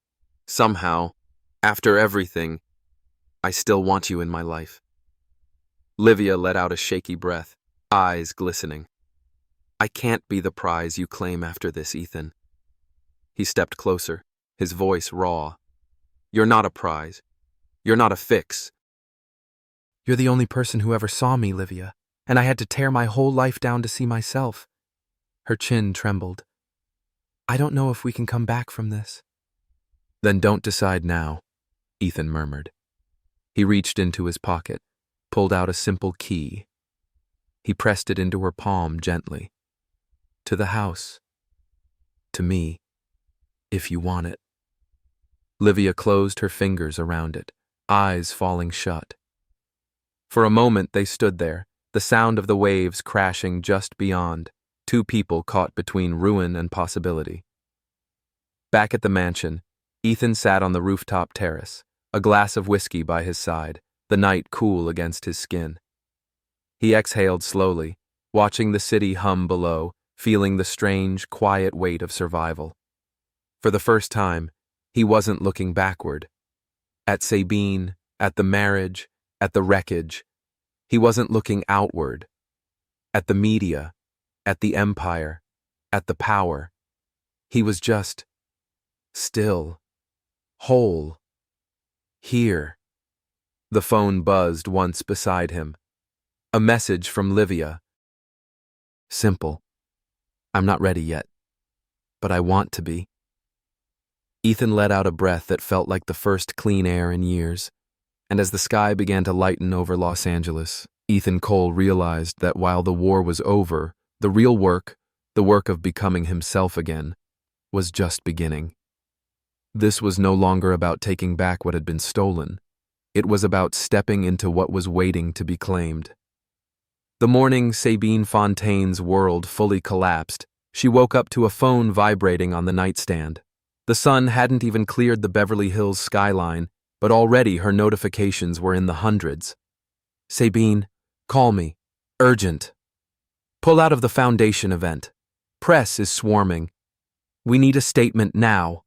somehow, after everything, I still want you in my life. Livia let out a shaky breath, eyes glistening. I can't be the prize you claim after this, Ethan. He stepped closer, his voice raw. You're not a prize. You're not a fix. You're the only person who ever saw me, Livia, and I had to tear my whole life down to see myself. Her chin trembled. I don't know if we can come back from this. Then don't decide now, Ethan murmured. He reached into his pocket, pulled out a simple key. He pressed it into her palm gently. To the house. To me. if you want it. Livia closed her fingers around it, eyes falling shut. For a moment they stood there, the sound of the waves crashing just beyond, two people caught between ruin and possibility. Back at the mansion, Ethan sat on the rooftop terrace, a glass of whiskey by his side, the night cool against his skin. He exhaled slowly, watching the city hum below, feeling the strange, quiet weight of survival. For the first time, he wasn't looking backward. At Sabine, at the marriage, at the wreckage. He wasn't looking outward. At the media, at the empire, at the power. He was just still, whole, here. The phone buzzed once beside him. A message from Livia. Simple. I'm not ready yet, but I want to be. Ethan let out a breath that felt like the first clean air in years, and as the sky began to lighten over Los Angeles, Ethan Cole realized that while the war was over, the real work, the work of becoming himself again, was just beginning. This was no longer about taking back what had been stolen. It was about stepping into what was waiting to be claimed. The morning Sabine Fontaine's world fully collapsed, she woke up to a phone vibrating on the nightstand. The sun hadn't even cleared the Beverly Hills skyline, but already her notifications were in the hundreds. Sabine, call me. Urgent. Pull out of the foundation event. Press is swarming. We need a statement now.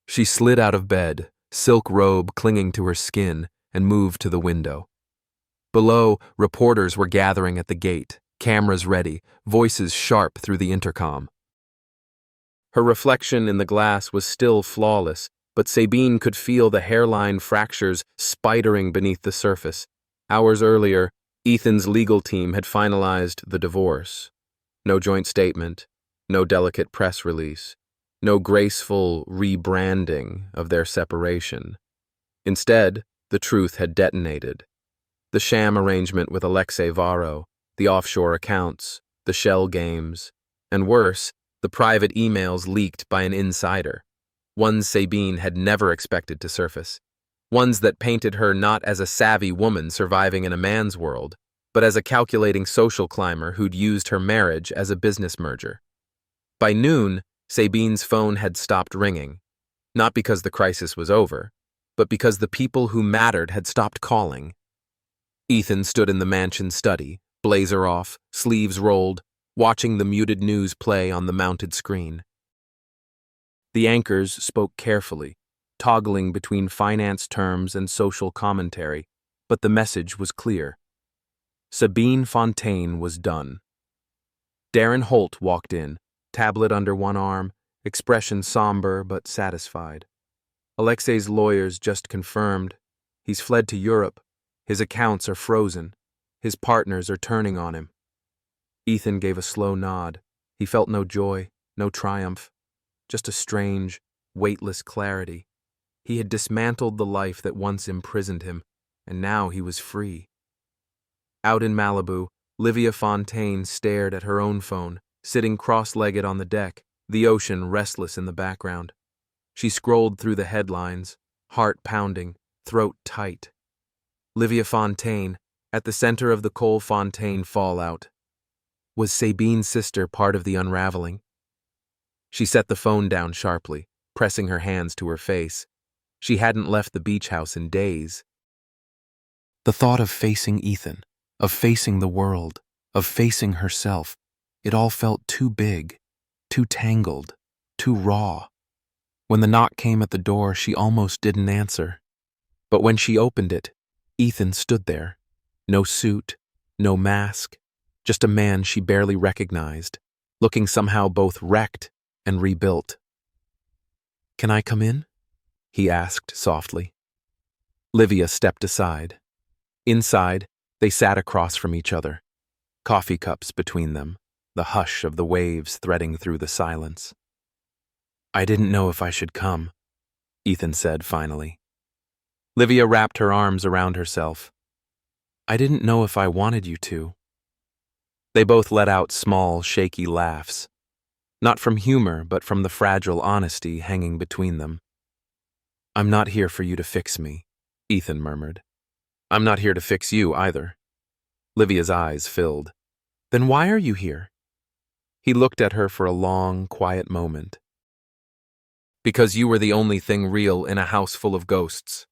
She slid out of bed, silk robe clinging to her skin, and moved to the window. Below, reporters were gathering at the gate, cameras ready, voices sharp through the intercom. Her reflection in the glass was still flawless, but Sabine could feel the hairline fractures spidering beneath the surface. Hours earlier, Ethan's legal team had finalized the divorce. No joint statement, no delicate press release, no graceful rebranding of their separation. Instead, the truth had detonated. The sham arrangement with Alexei Varro, the offshore accounts, the shell games, and worse, the private emails leaked by an insider, ones Sabine had never expected to surface, ones that painted her not as a savvy woman surviving in a man's world, but as a calculating social climber who'd used her marriage as a business merger. By noon, Sabine's phone had stopped ringing, not because the crisis was over, but because the people who mattered had stopped calling. Ethan stood in the mansion study, blazer off, sleeves rolled, watching the muted news play on the mounted screen. The anchors spoke carefully, toggling between finance terms and social commentary, but the message was clear. Sabine Fontaine was done. Darren Holt walked in, tablet under one arm, expression somber but satisfied. Alexei's lawyers just confirmed. He's fled to Europe. His accounts are frozen. His partners are turning on him. Ethan gave a slow nod. He felt no joy, no triumph, just a strange, weightless clarity. He had dismantled the life that once imprisoned him, and now he was free. Out in Malibu, Livia Fontaine stared at her own phone, sitting cross-legged on the deck, the ocean restless in the background. She scrolled through the headlines, heart pounding, throat tight. Livia Fontaine, at the center of the Cole-Fontaine fallout. Was Sabine's sister part of the unraveling? She set the phone down sharply, pressing her hands to her face. She hadn't left the beach house in days. The thought of facing Ethan, of facing the world, of facing herself, it all felt too big, too tangled, too raw. When the knock came at the door, she almost didn't answer. But when she opened it, Ethan stood there. No suit, no mask, just a man she barely recognized, looking somehow both wrecked and rebuilt. "Can I come in?" he asked softly. Livia stepped aside. Inside, they sat across from each other, coffee cups between them, the hush of the waves threading through the silence. "I didn't know if I should come," Ethan said finally. Livia wrapped her arms around herself. "I didn't know if I wanted you to." They both let out small, shaky laughs. not from humor, but from the fragile honesty hanging between them. "I'm not here for you to fix me," Ethan murmured. "I'm not here to fix you either." Livia's eyes filled. "Then why are you here?" He looked at her for a long, quiet moment. "Because you were the only thing real in a house full of ghosts."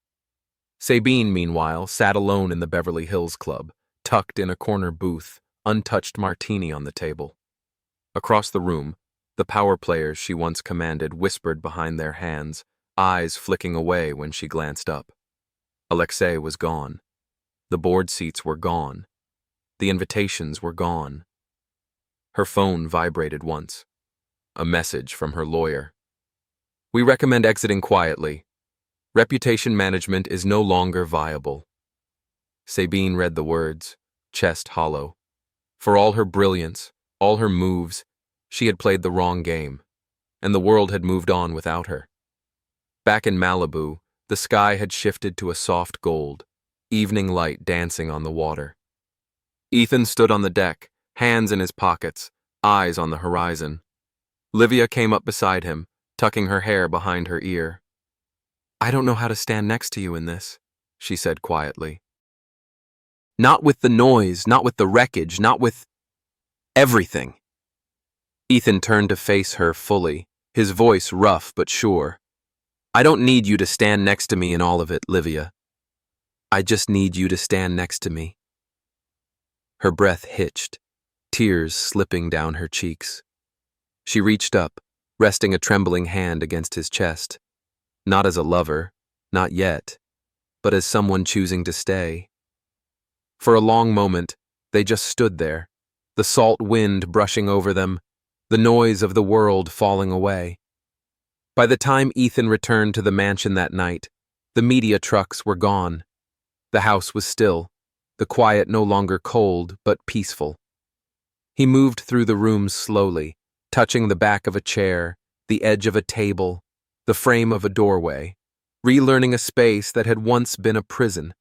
Sabine, meanwhile, sat alone in the Beverly Hills Club, tucked in a corner booth, untouched martini on the table. Across the room, the power players she once commanded whispered behind their hands, eyes flicking away when she glanced up. Alexei was gone. The board seats were gone. The invitations were gone. Her phone vibrated once. A message from her lawyer. "We recommend exiting quietly. Reputation management is no longer viable." Sabine read the words, chest hollow. For all her brilliance, all her moves, she had played the wrong game, and the world had moved on without her. Back in Malibu, the sky had shifted to a soft gold, evening light dancing on the water. Ethan stood on the deck, hands in his pockets, eyes on the horizon. Livia came up beside him, tucking her hair behind her ear. "I don't know how to stand next to you in this," she said quietly. "Not with the noise, not with the wreckage, not with everything." Ethan turned to face her fully, his voice rough but sure. "I don't need you to stand next to me in all of it, Livia. I just need you to stand next to me." Her breath hitched, tears slipping down her cheeks. She reached up, resting a trembling hand against his chest. Not as a lover, not yet, but as someone choosing to stay. For a long moment, they just stood there, the salt wind brushing over them, the noise of the world falling away. By the time Ethan returned to the mansion that night, the media trucks were gone. The house was still, the quiet no longer cold but peaceful. He moved through the rooms slowly, touching the back of a chair, the edge of a table, the frame of a doorway, relearning a space that had once been a prison.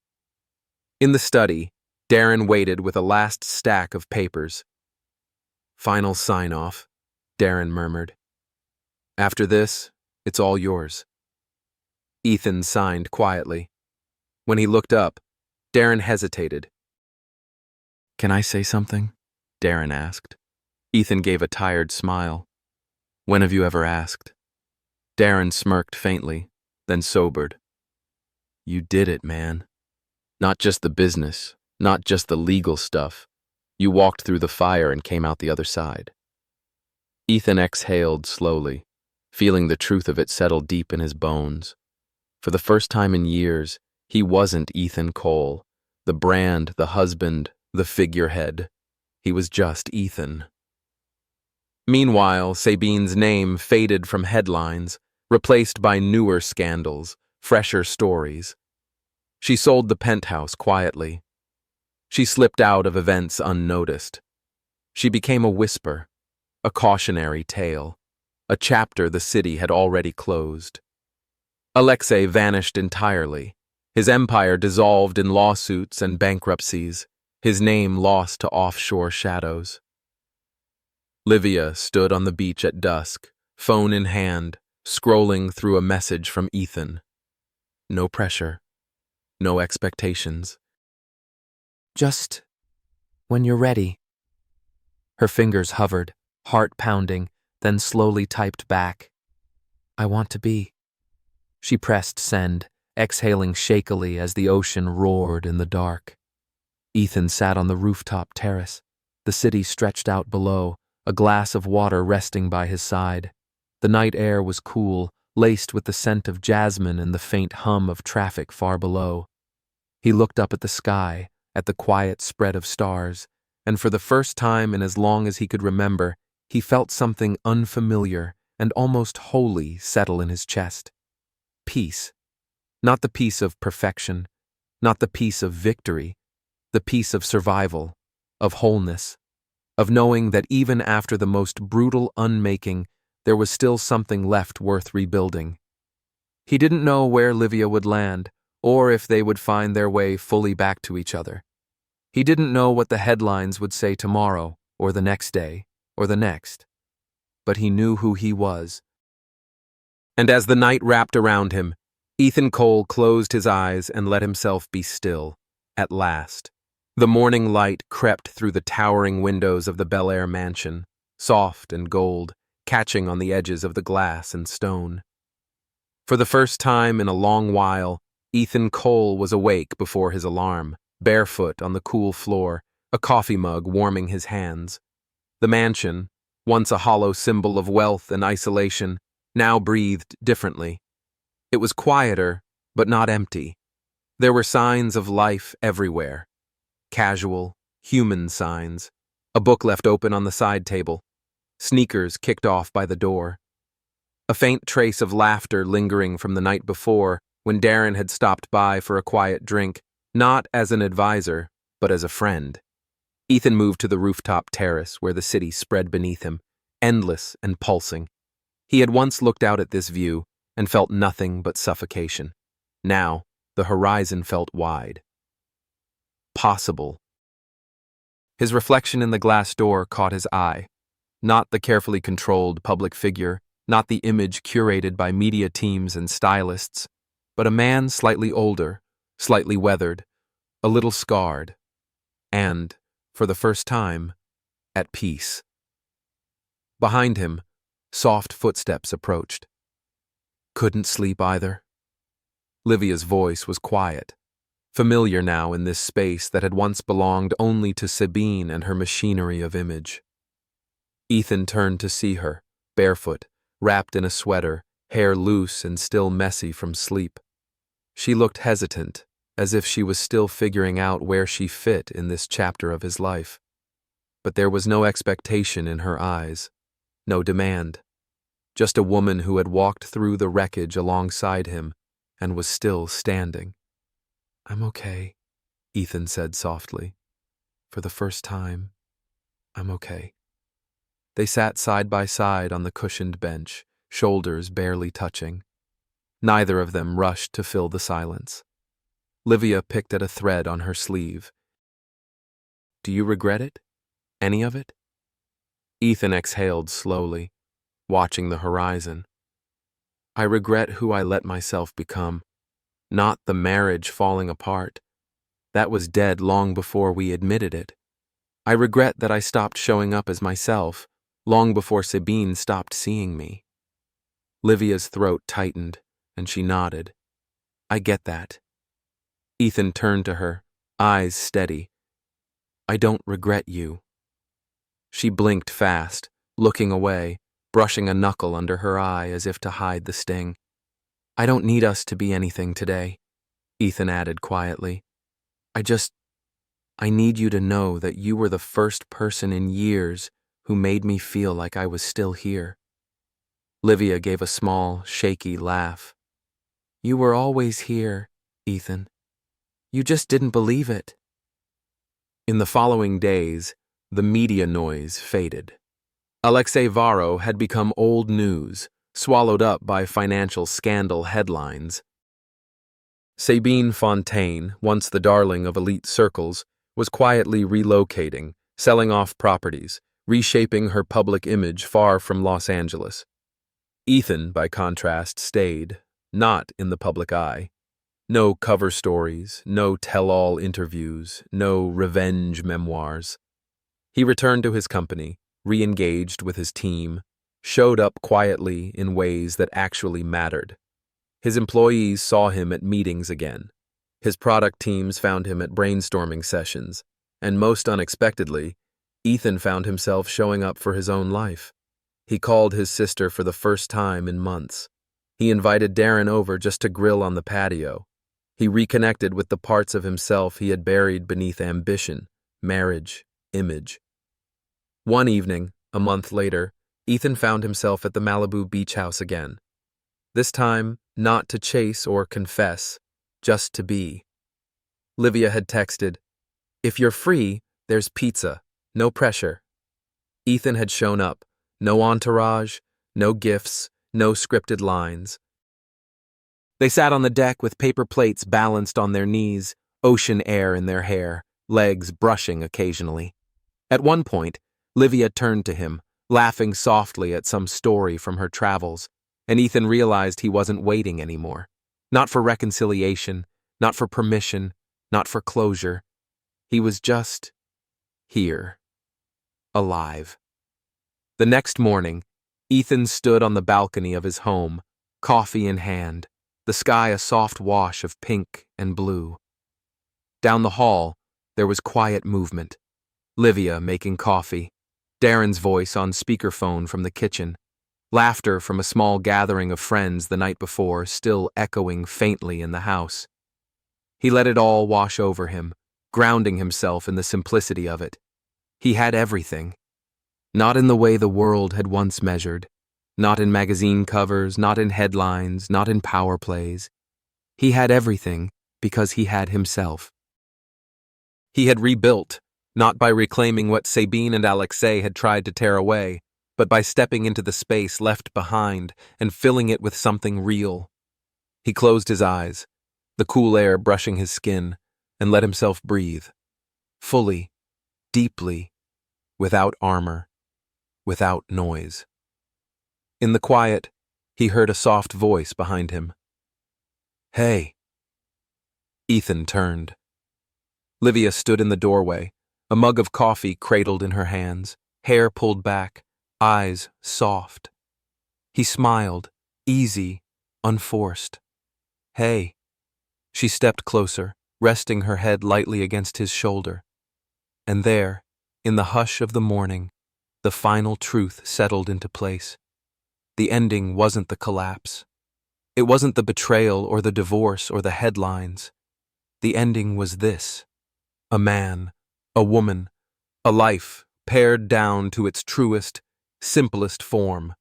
In the study, Darren waited with a last stack of papers. "Final sign-off," Darren murmured. "After this, it's all yours." Ethan signed quietly. When he looked up, Darren hesitated. "Can I say something?" Darren asked. Ethan gave a tired smile. "When have you ever asked?" Darren smirked faintly, then sobered. "You did it, man. Not just the business, not just the legal stuff. You walked through the fire and came out the other side." Ethan exhaled slowly, feeling the truth of it settle deep in his bones. For the first time in years, he wasn't Ethan Cole, the brand, the husband, the figurehead. He was just Ethan. Meanwhile, Sabine's name faded from headlines, replaced by newer scandals, fresher stories. She sold the penthouse quietly. She slipped out of events unnoticed. She became a whisper, a cautionary tale, a chapter the city had already closed. Alexei vanished entirely, his empire dissolved in lawsuits and bankruptcies, his name lost to offshore shadows. Livia stood on the beach at dusk, phone in hand, scrolling through a message from Ethan. No pressure, no expectations. "Just when you're ready." Her fingers hovered, heart pounding, then slowly typed back. "I want to be." She pressed send, exhaling shakily as the ocean roared in the dark. Ethan sat on the rooftop terrace. The city stretched out below, a glass of water resting by his side. The night air was cool, laced with the scent of jasmine and the faint hum of traffic far below. He looked up at the sky, at the quiet spread of stars, and for the first time in as long as he could remember, he felt something unfamiliar and almost holy settle in his chest. Peace. Not the peace of perfection, not the peace of victory, the peace of survival, of wholeness, of knowing that even after the most brutal unmaking, there was still something left worth rebuilding. He didn't know where Livia would land, or if they would find their way fully back to each other. He didn't know what the headlines would say tomorrow, or the next day, or the next. but he knew who he was. And as the night wrapped around him, Ethan Cole closed his eyes and let himself be still. At last, the morning light crept through the towering windows of the Bel Air mansion, soft and gold, catching on the edges of the glass and stone. For the first time in a long while, Ethan Cole was awake before his alarm, barefoot on the cool floor, a coffee mug warming his hands. The mansion, once a hollow symbol of wealth and isolation, now breathed differently. It was quieter, but not empty. There were signs of life everywhere. Casual, human signs. A book left open on the side table. Sneakers kicked off by the door. A faint trace of laughter lingering from the night before when Darren had stopped by for a quiet drink, not as an advisor, but as a friend. Ethan moved to the rooftop terrace where the city spread beneath him, endless and pulsing. He had once looked out at this view and felt nothing but suffocation. Now, the horizon felt wide. Possible. His reflection in the glass door caught his eye. Not the carefully controlled public figure, not the image curated by media teams and stylists, but a man slightly older, slightly weathered, a little scarred, and, for the first time, at peace. Behind him, soft footsteps approached. Couldn't sleep either. Livia's voice was quiet, familiar now in this space that had once belonged only to Sabine and her machinery of image. Ethan turned to see her, barefoot, wrapped in a sweater, hair loose and still messy from sleep. She looked hesitant, as if she was still figuring out where she fit in this chapter of his life. But there was no expectation in her eyes, no demand. Just a woman who had walked through the wreckage alongside him and was still standing. "I'm okay," Ethan said softly. "For the first time, I'm okay." They sat side by side on the cushioned bench, shoulders barely touching. Neither of them rushed to fill the silence. Livia picked at a thread on her sleeve. "Do you regret it? Any of it?" Ethan exhaled slowly, watching the horizon. "I regret who I let myself become. Not the marriage falling apart. That was dead long before we admitted it. I regret that I stopped showing up as myself, long before Sabine stopped seeing me." Livia's throat tightened, and she nodded. "I get that." Ethan turned to her, eyes steady. "I don't regret you." She blinked fast, looking away, brushing a knuckle under her eye as if to hide the sting. "I don't need us to be anything today," Ethan added quietly. I need you to know that you were the first person in years who made me feel like I was still here." Livia gave a small, shaky laugh. "You were always here, Ethan. You just didn't believe it." In the following days, the media noise faded. Alexei Varro had become old news, swallowed up by financial scandal headlines. Sabine Fontaine, once the darling of elite circles, was quietly relocating, selling off properties, reshaping her public image far from Los Angeles. Ethan, by contrast, stayed, not in the public eye. No cover stories, no tell-all interviews, no revenge memoirs. He returned to his company, re-engaged with his team, showed up quietly in ways that actually mattered. His employees saw him at meetings again. His product teams found him at brainstorming sessions, and most unexpectedly, Ethan found himself showing up for his own life. He called his sister for the first time in months. He invited Darren over just to grill on the patio. He reconnected with the parts of himself he had buried beneath ambition, marriage, image. One evening, a month later, Ethan found himself at the Malibu beach house again. This time, not to chase or confess, just to be. Livia had texted, "If you're free, there's pizza, no pressure." Ethan had shown up, no entourage, no gifts, no scripted lines. They sat on the deck with paper plates balanced on their knees, ocean air in their hair, legs brushing occasionally. At one point, Livia turned to him, laughing softly at some story from her travels, and Ethan realized he wasn't waiting anymore. Not for reconciliation, not for permission, not for closure. He was just here, alive. The next morning, Ethan stood on the balcony of his home, coffee in hand, the sky a soft wash of pink and blue. Down the hall, there was quiet movement. Livia making coffee, Darren's voice on speakerphone from the kitchen, laughter from a small gathering of friends the night before still echoing faintly in the house. He let it all wash over him, grounding himself in the simplicity of it. He had everything. Not in the way the world had once measured, not in magazine covers, not in headlines, not in power plays. He had everything because he had himself. He had rebuilt, not by reclaiming what Sabine and Alexei had tried to tear away, but by stepping into the space left behind and filling it with something real. He closed his eyes, the cool air brushing his skin, and let himself breathe. Fully, deeply, without armor, without noise. In the quiet, he heard a soft voice behind him. "Hey." Ethan turned. Livia stood in the doorway, a mug of coffee cradled in her hands, hair pulled back, eyes soft. He smiled, easy, unforced. "Hey." She stepped closer, resting her head lightly against his shoulder. And there, in the hush of the morning, the final truth settled into place. The ending wasn't the collapse. It wasn't the betrayal or the divorce or the headlines. The ending was this: a man, a woman, a life pared down to its truest, simplest form.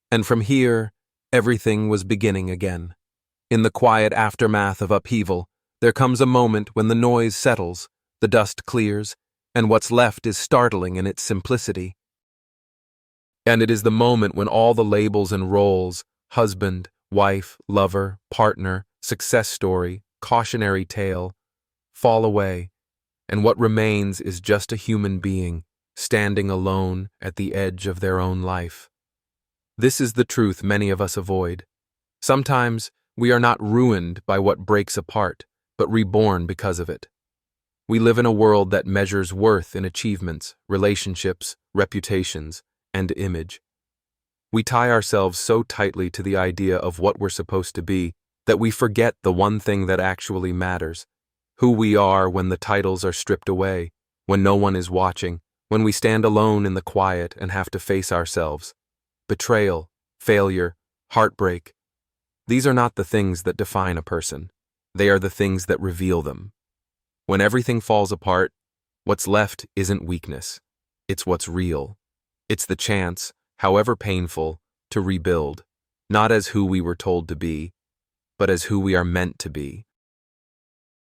And from here, everything was beginning again. In the quiet aftermath of upheaval, there comes a moment when the noise settles, the dust clears, and what's left is startling in its simplicity. And it is the moment when all the labels and roles, husband, wife, lover, partner, success story, cautionary tale, fall away, and what remains is just a human being, standing alone at the edge of their own life. This is the truth many of us avoid. Sometimes we are not ruined by what breaks apart, but reborn because of it. We live in a world that measures worth in achievements, relationships, reputations, and image. We tie ourselves so tightly to the idea of what we're supposed to be that we forget the one thing that actually matters: who we are when the titles are stripped away, when no one is watching, when we stand alone in the quiet and have to face ourselves. Betrayal, failure, heartbreak. These are not the things that define a person. They are the things that reveal them. When everything falls apart, what's left isn't weakness. It's what's real. It's the chance, however painful, to rebuild, not as who we were told to be, but as who we are meant to be.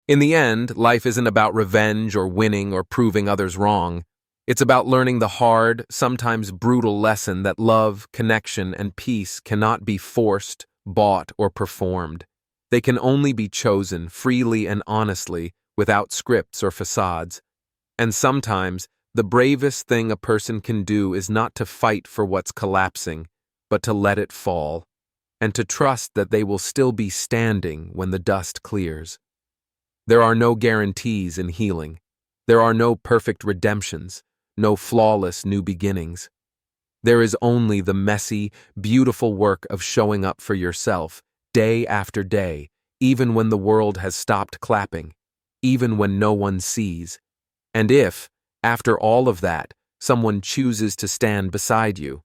In the end, life isn't about revenge or winning or proving others wrong. It's about learning the hard, sometimes brutal lesson that love, connection, and peace cannot be forced, bought, or performed. They can only be chosen freely and honestly, without scripts or facades. And sometimes, the bravest thing a person can do is not to fight for what's collapsing, but to let it fall, and to trust that they will still be standing when the dust clears. There are no guarantees in healing. There are no perfect redemptions, no flawless new beginnings. There is only the messy, beautiful work of showing up for yourself, day after day, even when the world has stopped clapping, even when no one sees. And if, after all of that, someone chooses to stand beside you,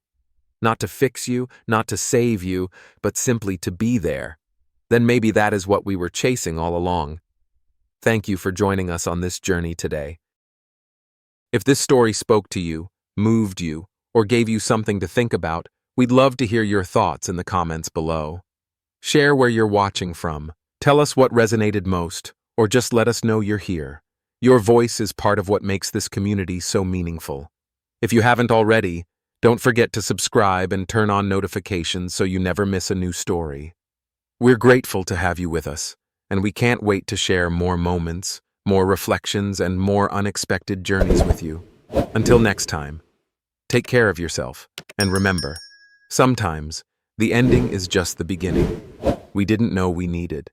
not to fix you, not to save you, but simply to be there, then maybe that is what we were chasing all along. Thank you for joining us on this journey today. If this story spoke to you, moved you, or gave you something to think about, we'd love to hear your thoughts in the comments below. Share where you're watching from, tell us what resonated most, or just let us know you're here. Your voice is part of what makes this community so meaningful. If you haven't already, don't forget to subscribe and turn on notifications so you never miss a new story. We're grateful to have you with us, and we can't wait to share more moments, more reflections, and more unexpected journeys with you. Until next time. Take care of yourself, and remember, sometimes the ending is just the beginning we didn't know we needed.